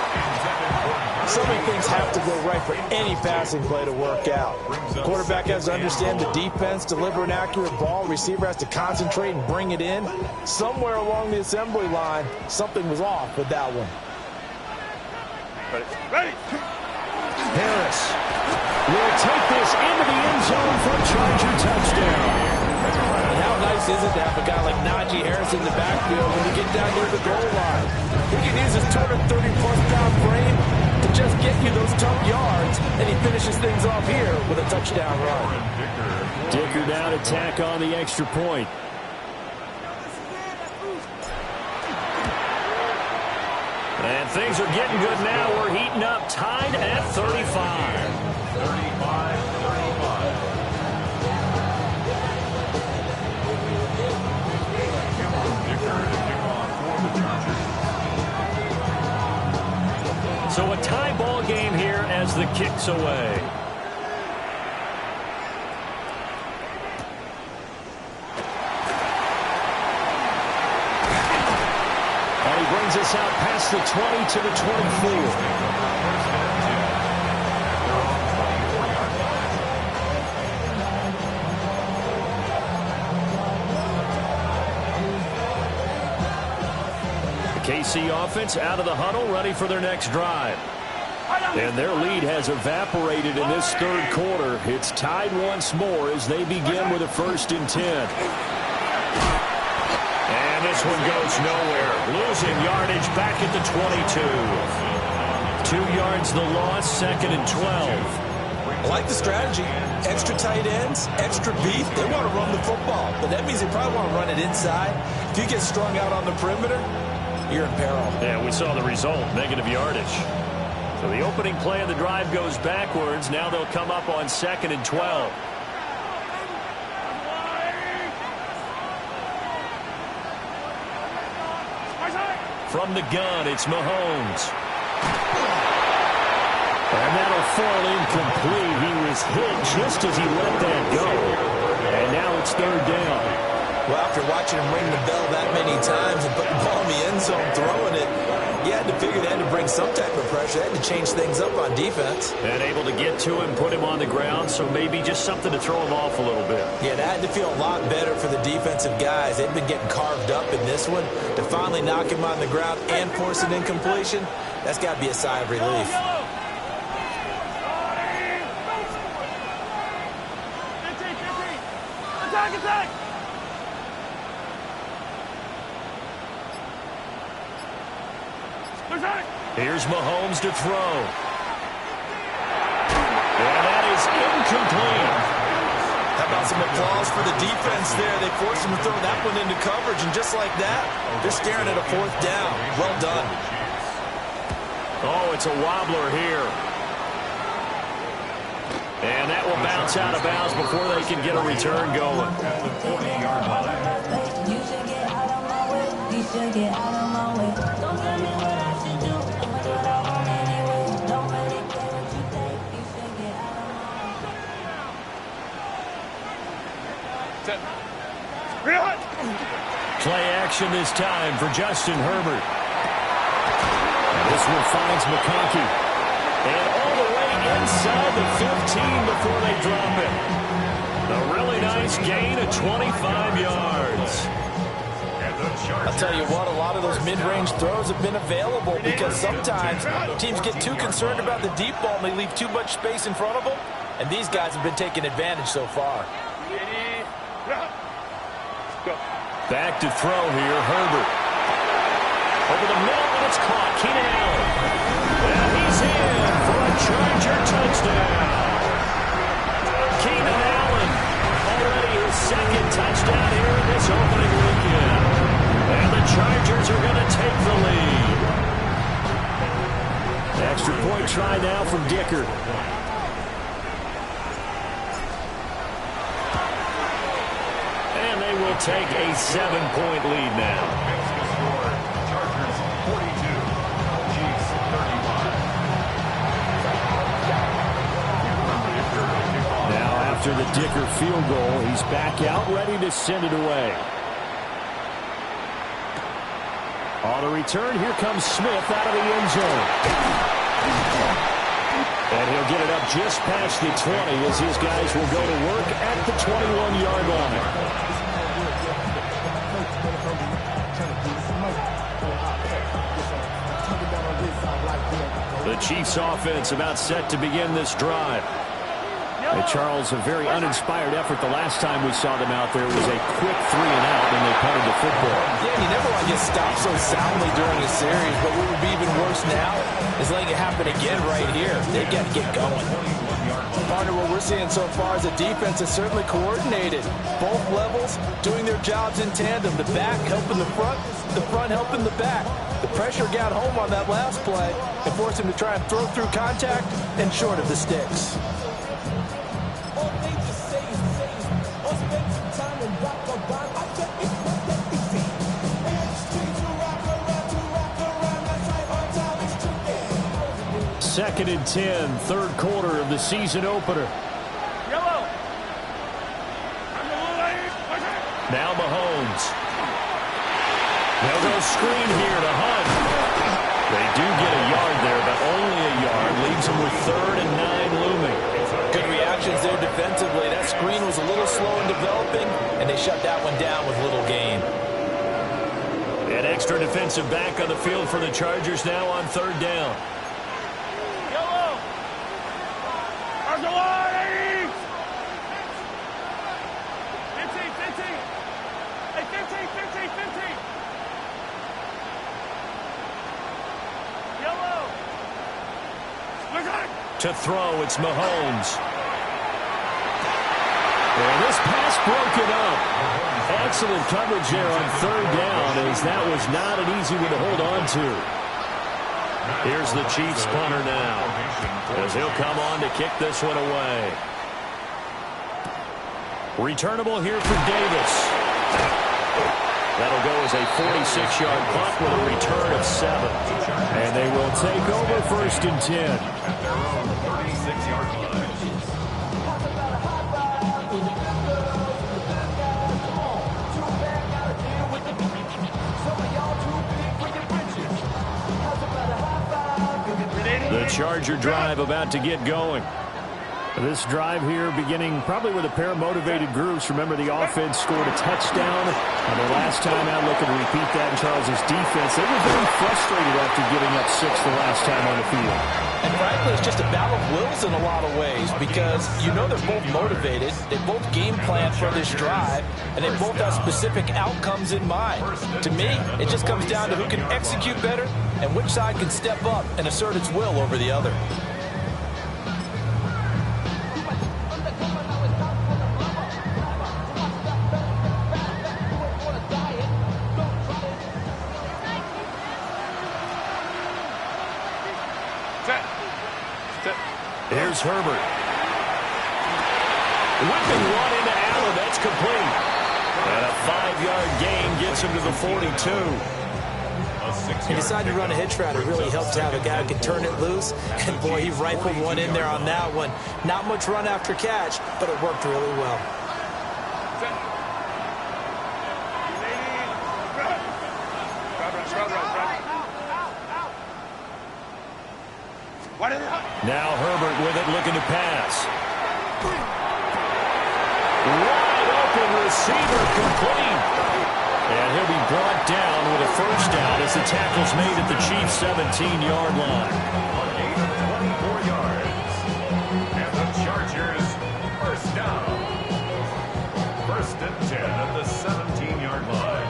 So many things have to go right for any passing play to work out. The quarterback has to understand the defense, deliver an accurate ball. Receiver has to concentrate and bring it in. Somewhere along the assembly line, something was off with that one.
Ready.
Harris will take this into the end zone for a Charger touchdown.
And how nice is it to have a guy like Najee Harris in the backfield when you get down near the goal line? He can use his 230-plus pound frame to just get you those tough yards, and he finishes things off here with a touchdown run.
Dicker down to tack on the extra point. And things are getting good now. We're heating up, tied at 35.
35-35.
So a tie ball game here as the kick's away. And he brings us out past the 20 to the 24. Tennessee offense out of the huddle, ready for their next drive. And their lead has evaporated in this third quarter. It's tied once more as they begin with a 1st and 10.
And this one goes nowhere. Losing yardage back at the 22.
2 yards the loss, 2nd and 12.
I like the strategy. Extra tight ends, extra beef. They want to run the football, but that means they probably want to run it inside. If you get strung out on the perimeter, you're in peril.
Yeah, we saw the result, negative yardage. So the opening play of the drive goes backwards. Now they'll come up on 2nd and 12. From the gun, it's Mahomes. And that'll fall incomplete. He was hit just as he let that go. And now it's 3rd down.
Well, after watching him ring the bell that many times and put the ball in the end zone, throwing it, you had to figure they had to bring some type of pressure. They had to change things up on defense.
And able to get to him, put him on the ground, so maybe just something to throw him off a little bit.
Yeah, that had to feel a lot better for the defensive guys. They've been getting carved up in this one. To finally knock him on the ground and force an incompletion, that's got to be a sigh of relief.
Attack!
Here's Mahomes to throw. And that is incomplete.
How about some applause for the defense there? They forced him to throw that one into coverage, and just like that, they're staring at a 4th down. Well done.
Oh, it's a wobbler here. And that will bounce out of bounds before they can get a return going.
At the 40-yard line.
You should get out of my way. You should get out of my way. Don't tell me what I should do. I'ma do what I want anyway. Don't really care what you think. You should get out of my way.
Play action this time for Justin Herbert. And this one finds McConkey. And all the way inside the 15 before they drop it. A really nice gain of 25 yards.
I'll tell you what, a lot of those mid-range throws have been available because sometimes teams get too concerned about the deep ball and they leave too much space in front of them, and these guys have been taking advantage so far.
Back to throw here, Herbert. Over the middle, and it's caught. Keenan Allen. And he's in for a Charger touchdown. Keenan Allen, already his 2nd touchdown here in this opening weekend. And the Chargers are going to take the lead. Extra point try now from Dicker. And they will take a 7-point lead now.
Chargers 42, Chiefs 35.
Now after the Dicker field goal, he's back out ready to send it away. On the return, here comes Smith out of the end zone. And he'll get it up just past the 20 as his guys will go to work at the 21-yard line. The Chiefs offense about set to begin this drive. And Charles, a very uninspired effort the last time we saw them out there was a quick 3-and-out when they punted the football.
Yeah, you never want to get stopped so soundly during a series, but what would be even worse now is letting it happen again right here. They've got to get going. Partner, what we're seeing so far is the defense is certainly coordinated. Both levels doing their jobs in tandem. The back helping the front helping the back. The pressure got home on that last play and forced him to try and throw through contact and short of the sticks.
Second and 10, third quarter of the season opener. Now Mahomes. They'll go screen here to Hunt. They do get a yard there, but only a yard. Leaves them with 3rd and 9 looming.
Good reactions there defensively. That screen was a little slow in developing, and they shut that one down with little gain.
An extra defensive back on the field for the Chargers now on third down.
Yellow. Argolari. 15. Hey, 15. Yellow. Look at it.
To throw, it's Mahomes. And this pass broken up. Excellent coverage there on third down, as that was not an easy one to hold on to. Here's the Chiefs punter now, as he'll come on to kick this one away. Returnable here for Davis. That'll go as a 46-yard punt with a return of 7. And they will take over first and 10.
At their own 36-yard line.
The Charger drive about to get going. This drive here beginning probably with a pair of motivated groups. Remember, the offense scored a touchdown. And the last time out, looking to repeat that in Charles' defense. They were very frustrated after giving up 6 the last time on the field.
And frankly, it's just a battle of wills in a lot of ways, because you know they're both motivated. They both game plan for this drive, and they both have specific outcomes in mind. To me, it just comes down to who can execute better and which side can step up and assert its will over the other.
Here's Herbert. Whipping one into Allen. That's complete. And a 5-yard gain gets him to the 42.
He decided to run a hitch route. It really helped to have a guy who can turn it loose. And, boy, he rifled one in there on that one. Not much run after catch, but it worked really well.
Now Herbert with it, looking to pass. Wide open receiver, complete. And he'll be brought down with a first down as the tackle's made at the Chiefs' 17-yard line.
24 yards. And the Chargers first down. First and 10 at the 17-yard line.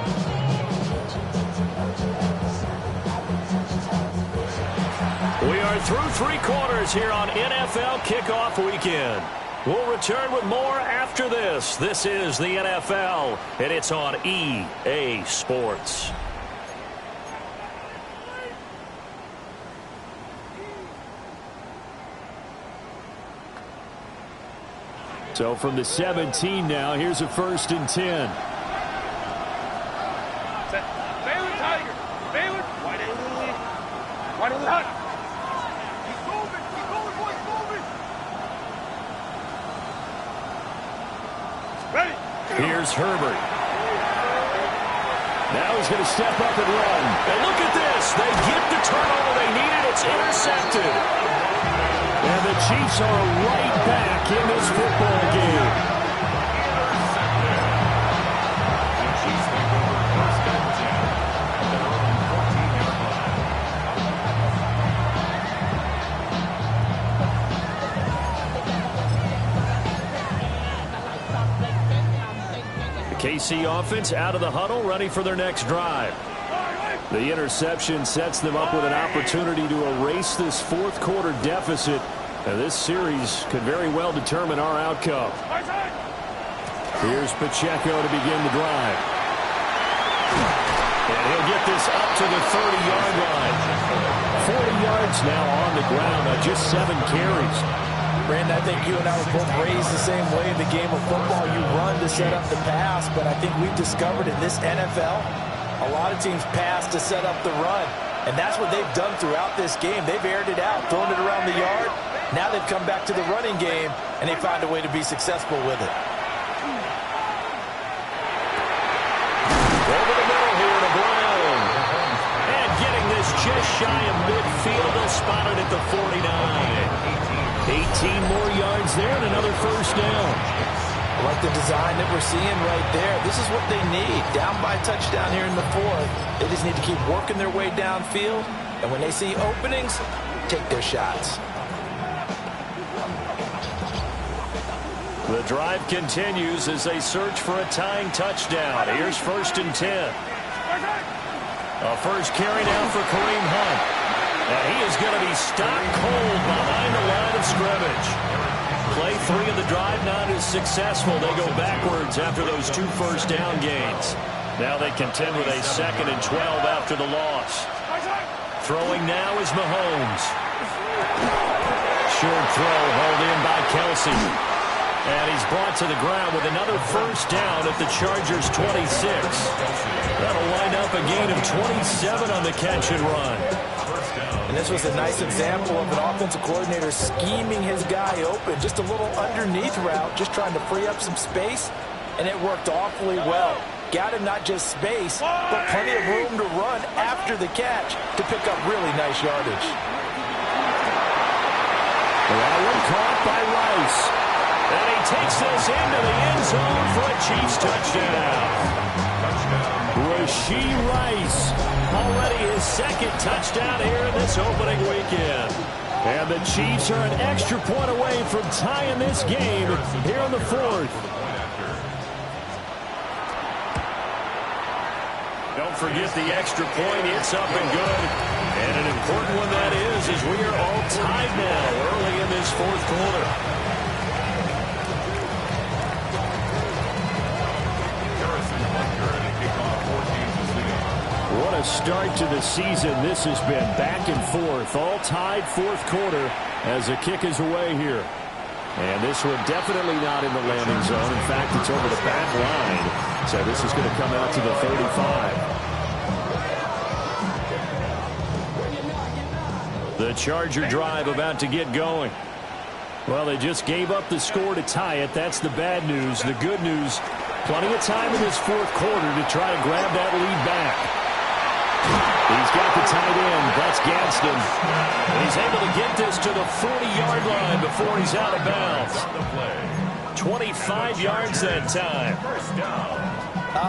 We are through 3 quarters here on NFL Kickoff Weekend. We'll return with more after this. This is the NFL, and it's on EA Sports. So from the 17 now, here's a first and 10.
Baylor Tiger. Baylor. Wide in the hut. Keep moving, boys, moving. Ready.
Here's Herbert. Now he's going to step up and run. And look at this. They get the turnover they needed. It's intercepted. And the Chiefs are right back in this football game.
The Chiefs take over first and 10 at their own 14-yard line.
The KC offense out of the huddle, ready for their next drive. The interception sets them up with an opportunity to erase this fourth quarter deficit. And this series could very well determine our outcome. Here's Pacheco to begin the drive. And he'll get this up to the 30-yard line. 40 yards now on the ground on just 7 carries.
Brandon, I think you and I were both raised the same way in the game of football. You run to set up the pass, but I think we've discovered in this NFL, a lot of teams pass to set up the run. And that's what they've done throughout this game. They've aired it out, thrown it around the yard. Now they've come back to the running game, and they found a way to be successful with it.
Over the middle here to Brown. And getting this just shy of midfield. They'll spot it at the 49. 18 more yards there and another first down.
I like the design that we're seeing right there. This is what they need. Down by a touchdown here in the fourth. They just need to keep working their way downfield. And when they see openings, take their shots.
The drive continues as they search for a tying touchdown. Here's 1st and 10. A first carry now for Kareem Hunt. And he is going to be stopped cold behind the line of scrimmage. Play 3 of the drive not as successful. They go backwards after those 2 first down gains. Now they contend with a 2nd and 12 after the loss. Throwing now is Mahomes. Short throw hauled in by Kelce. And he's brought to the ground with another first down at the Chargers' 26. That'll wind up a gain of 27 on the catch and run.
And this was a nice example of an offensive coordinator scheming his guy open. Just a little underneath route, just trying to free up some space, and it worked awfully well. Got him not just space, but plenty of room to run after the catch to pick up really nice yardage.
That one caught by Rice. And he takes this into the end zone for a Chiefs touchdown. Rashee Rice, already his 2nd touchdown here in this opening weekend. And the Chiefs are an extra point away from tying this game here in the 4th. Don't forget the extra point. It's up and good. And an important one that is, as we are all tied now early in this 4th quarter. What a start to the season this has been. Back and forth, all tied 4th quarter as the kick is away here. And this one definitely not in the landing zone. In fact, it's over the back line. So this is going to come out to the 35. The Charger drive about to get going. Well, they just gave up the score to tie it. That's the bad news. The good news, plenty of time in this 4th quarter to try to grab that lead back. He's got the tight end. That's Gadsden. And he's able to get this to the 40-yard line before he's out of bounds. 25 yards that time.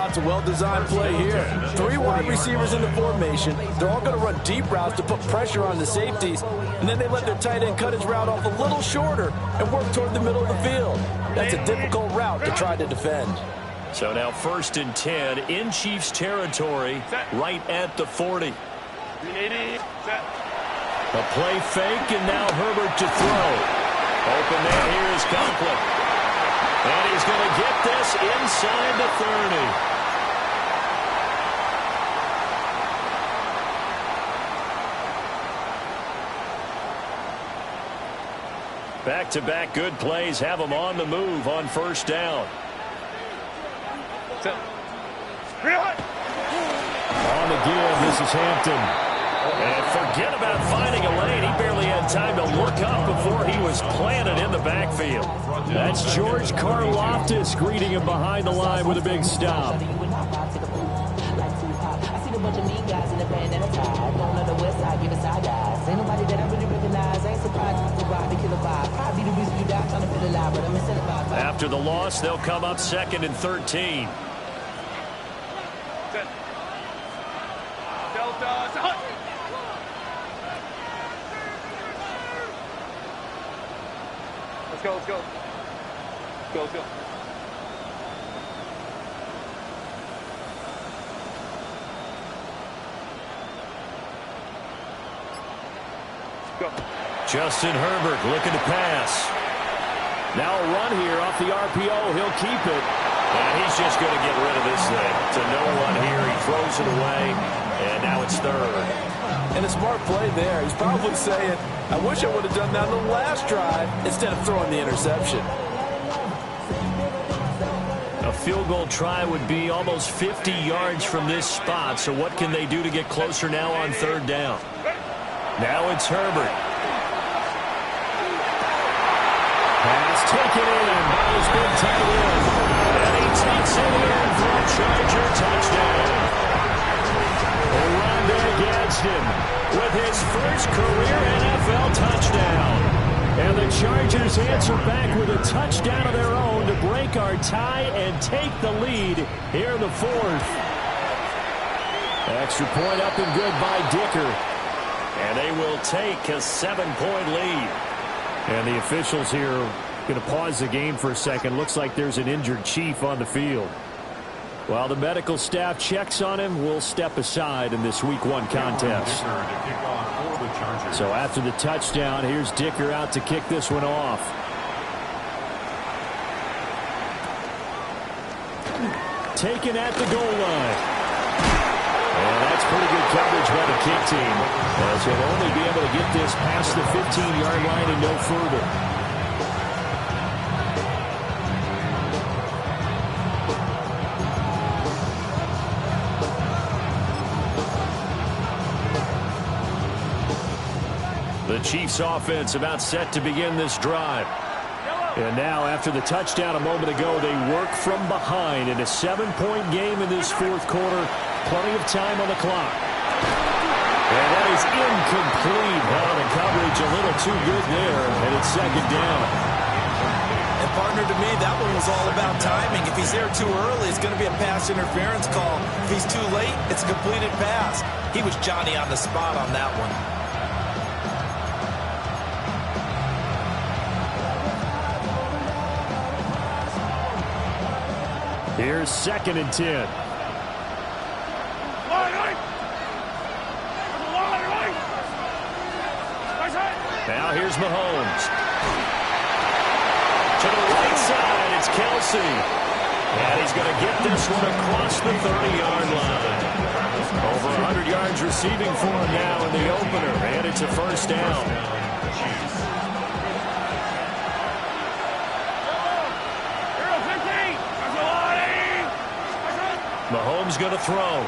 It's a well-designed play here. 3 wide receivers in the formation. They're all going to run deep routes to put pressure on the safeties. And then they let their tight end cut his route off a little shorter and work toward the middle of the field. That's a difficult route to try to defend.
So now 1st and 10 in Chiefs territory, right at the 40. A play fake, and now Herbert to throw. Open man here is Conklin. And he's going to get this inside the 30. Back-to-back good plays have them on the move on 1st down. On the give, this is Hampton. And forget about finding a lane. He barely had time to look up before he was planted in the backfield. That's George Karlaftis greeting him behind the line with a big stop. After the loss, they'll come up 2nd and 13.
Let's go, let's go. Let's go.
Justin Herbert looking to pass. Now a run here off the RPO. He'll keep it. And he's just going to get rid of this thing. To no one here. He throws it away. And now it's 3rd.
And a smart play there. He's probably saying, I wish I would have done that on the last drive instead of throwing the interception.
A field goal try would be almost 50 yards from this spot. So what can they do to get closer now on 3rd down? Now it's Herbert. Pass taken in by his big tight end. And he takes it in for a Charger touchdown. Rondé Gadsden with his first career NFL touchdown. And the Chargers Chargers answer back with a touchdown of their own to break our tie and take the lead here in the fourth. Extra point up and good by Dicker.
And they will take a 7-point lead.
And the officials here going to pause the game for a second. Looks like there's an injured Chief on the field. While the medical staff checks on him, we'll step aside in this Week 1 contest. So after the touchdown, here's Dicker out to kick this one off. Taken at the goal line. And that's pretty good coverage by the kick team, as he'll only be able to get this past the 15-yard line and no further. The Chiefs offense about set to begin this drive. And now after the touchdown a moment ago, they work from behind in a 7-point game in this fourth quarter. Plenty of time on the clock. And that is incomplete. Well, the coverage a little too good there, and it's second down.
And partner, to me, that one was all about timing. If he's there too early, it's going to be a pass interference call. If he's too late, it's a completed pass. He was Johnny on the spot on that one.
Here's 2nd and 10. Now here's Mahomes. To the right side, it's Kelce. And he's going to get this one across the 30-yard line. Over 100 yards receiving for him now in the opener. And it's a first down. Mahomes going to throw.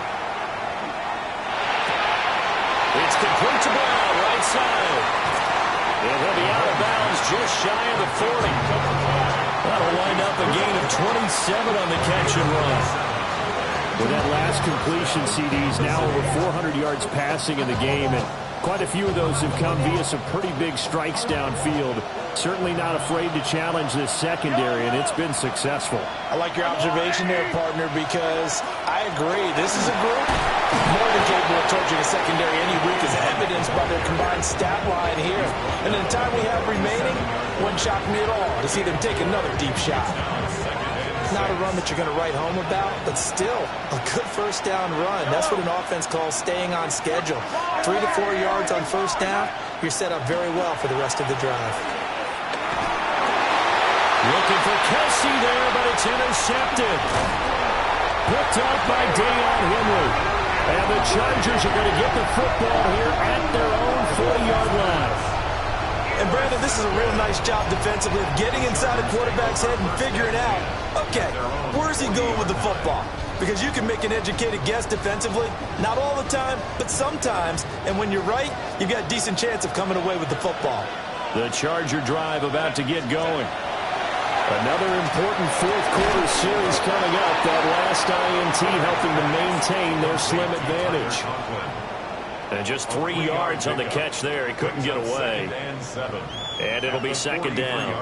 It's complete to Brown, right side. And he'll be out of bounds just shy of the 40. That'll wind up a gain of 27 on the catch and run. With that last completion, CD's now over 400 yards passing in the game, and quite a few of those have come via some pretty big strikes downfield. Certainly not afraid to challenge this secondary, and it's been successful.
I like your observation there, partner, because I agree. This is a group more than capable of torching a secondary any week, as evidenced by their combined stat line here. And in the time we have remaining, wouldn't shock me at all to see them take another deep shot. Not a run that you're going to write home about, but still a good first down run. That's what an offense calls staying on schedule. 3 to 4 yards on first down, you're set up very well for the rest of the drive.
Looking for Kelce there, but it's intercepted. Picked up by Deion Henry. And the Chargers are going to get the football here at their own 40-yard line.
And Brandon, this is a real nice job defensively of getting inside a quarterback's head and figuring out, okay, where's he going with the football? Because you can make an educated guess defensively, not all the time, but sometimes. And when you're right, you've got a decent chance of coming away with the football.
The Charger drive about to get going. Another important fourth quarter series coming up. That last INT helping to maintain their slim advantage. And just 3 yards on the catch there. He couldn't get away. And it'll be second down.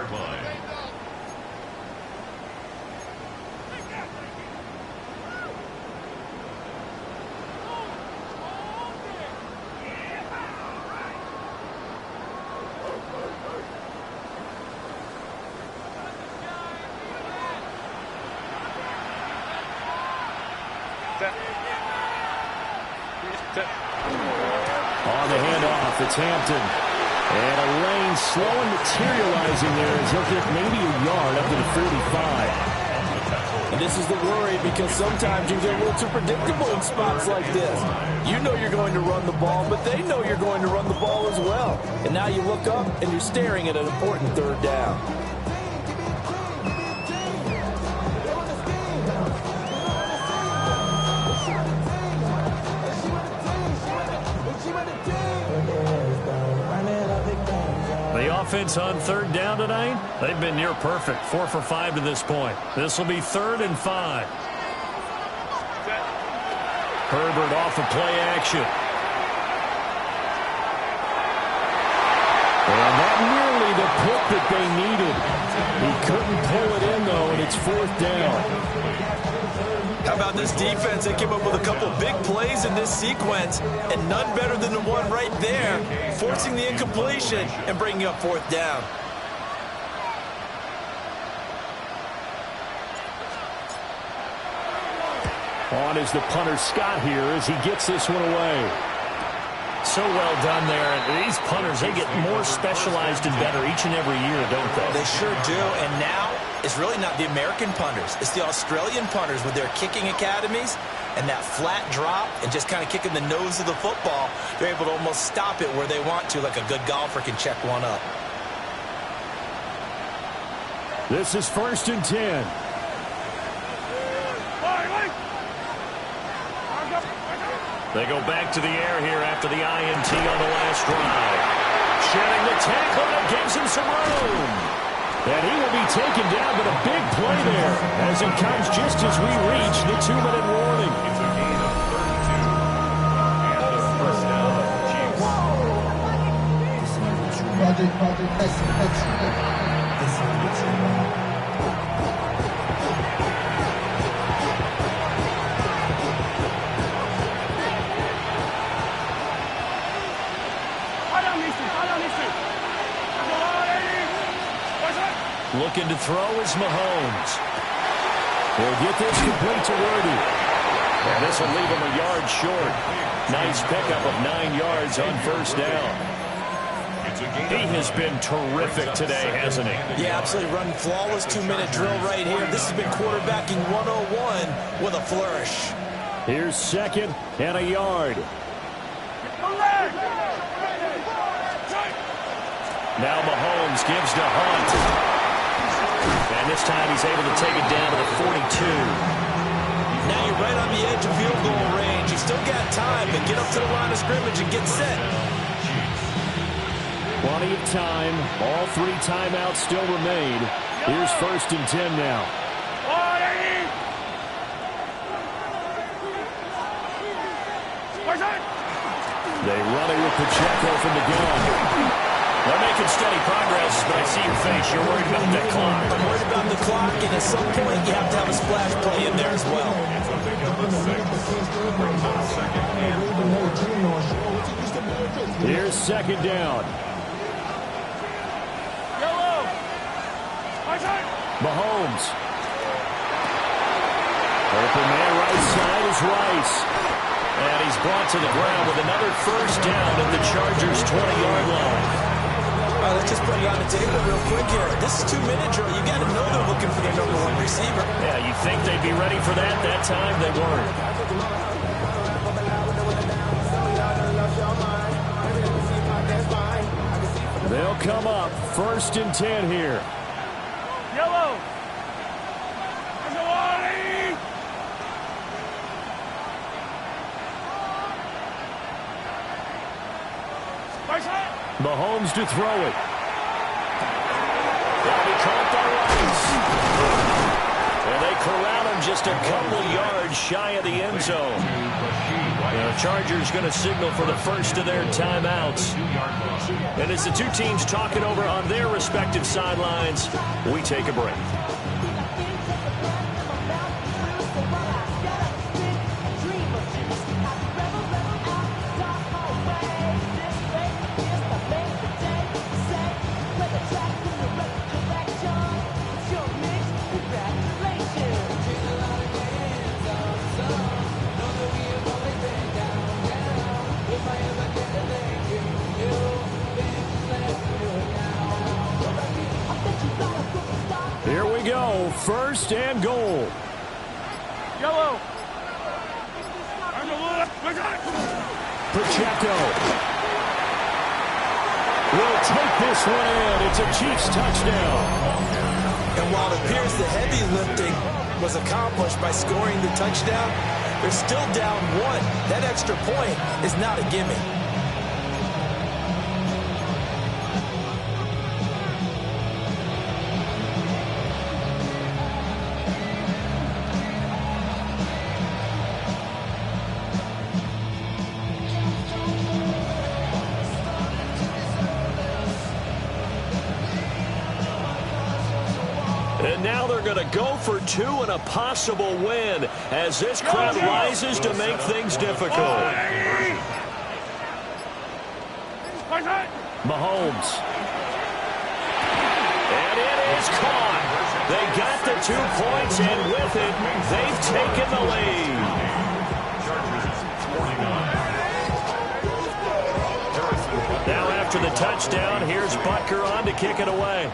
On the handoff, it's Hampton. And a lane slow and materializing there as he'll get maybe a yard up to the 45.
And this is the worry, because sometimes you get a little too predictable in spots like this. You know you're going to run the ball, but they know you're going to run the ball as well. And now you look up and you're staring at an important third down.
The offense on third down tonight, they've been near perfect. 4 for 5 to this point. This will be 3rd and 5. Herbert off of play action. And that nearly the pick that they needed. He couldn't pull it in, though, and it's 4th down.
How about this defense? They came up with a couple big plays in this sequence, and none better than the one right there, forcing the incompletion and bringing up 4th down.
On is the punter, Scott, here as he gets this one away.
So well done there. And these punters, they get more specialized and better each and every year, don't they?
They sure do. And now it's really not the American punters. It's the Australian punters with their kicking academies and that flat drop and just kind of kicking the nose of the football. They're able to almost stop it where they want to, like a good golfer can check one up.
This is 1st and 10.
They go back to the air here after the INT on the last drive. Shedding the tackle, that gives him some room.
And he will be taken down, but a big play there as it comes just as we reach the 2-minute warning.
It's a gain of 32. And the first down, Chiefs.
Looking to throw is Mahomes.
He'll get this complete to Worthy.
And this will leave him a yard short. Nice pickup of 9 yards on 1st down. He has been terrific today, hasn't he?
Yeah, absolutely running flawless 2-minute drill right here. This has been quarterbacking 101 with a flourish.
Here's 2nd and a yard.
Now Mahomes gives to Hunt. And this time he's able to take it down to the 42.
Now you're right on the edge of field goal range. You still got time, but get up to the line of scrimmage and get set.
Plenty of time. All 3 timeouts still remain. Here's 1st and 10 now. They run it with Pacheco from the gun.
They're making steady progress, but I see your face. You're worried about that clock.
I'm worried about the clock, and at some point you have to have a splash play in there as well.
It's a pick of the 6. Brings up 2nd and 4.
Here's 2nd down. Mahomes. Open man right side is Rice.
And he's brought to the ground with another 1st down at the Chargers' 20-yard line.
All right, let's just put it on the table real quick here. This is 2-minute drill. You got to know they're looking for their number 1 receiver.
Yeah, you think they'd be ready for that? That time they weren't.
They'll come up 1st and 10 here.
Yellow.
Mahomes to throw it.
That'll be caught by Rice. And they corral him just a couple yards shy of the end zone. The Chargers going to signal for the first of their timeouts. And as the 2 teams talk it over on their respective sidelines, we take a break.
Here we go. 1st and goal.
Yellow.
Pacheco will take this one in. It's a Chiefs touchdown.
And while it appears the heavy lifting was accomplished by scoring the touchdown, they're still down 1. That extra point is not a gimme.
And now they're going to go for two and a possible win as this crowd rises to make things difficult. Mahomes. And it is caught. They got the 2 points, and with it, they've taken the lead. Now after the touchdown, here's Butker on to kick it away.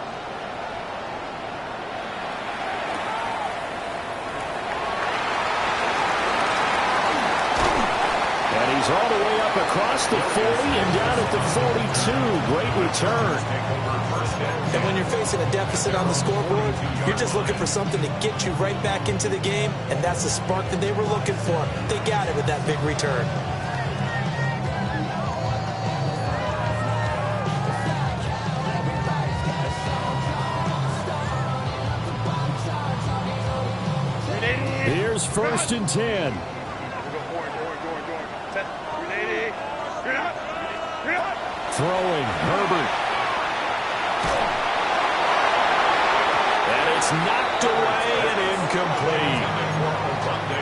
And he's all the way up across the 40 and down at the 42. Great return.
And when you're facing a deficit on the scoreboard, you're just looking for something to get you right back into the game, and that's the spark that they were looking for. They got it with that big return.
Here's 1st and 10. Throwing, Herbert. And it's knocked away and incomplete.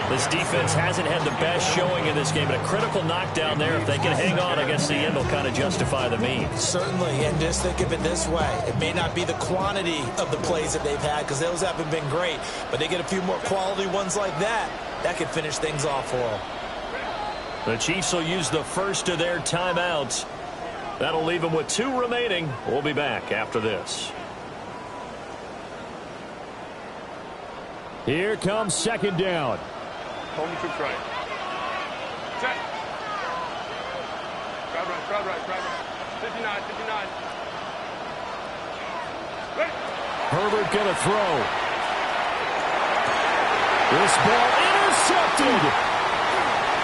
This defense hasn't had the best showing in this game, but a critical knockdown there. If they can hang on, I guess the end will kind of justify the means.
Certainly, and just think of it this way. It may not be the quantity of the plays that they've had, because those haven't been great, but they get a few more quality ones like that. That could finish things off for them.
The Chiefs will use the first of their timeouts. That'll leave them with 2 remaining. We'll be back after this. Here comes 2nd down.
Hold me to right. Check. Crowd right. 59. Ready.
Herbert gonna throw. This ball intercepted.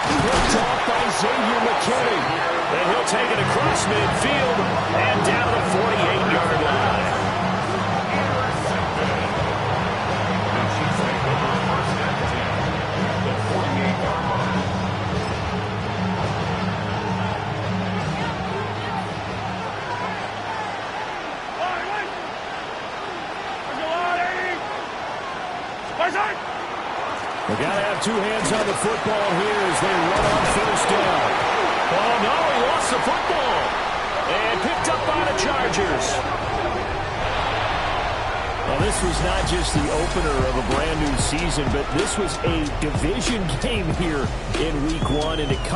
Picked off by Xavier McKinney. And he'll take it across midfield and down the 48-yard line. They got to have 2 hands on the football here as they run on 1st down. Oh, no, he lost the football. And picked up by the Chargers. Well, this was not just the opener of a brand new season, but this was a division game here in Week 1, and it comes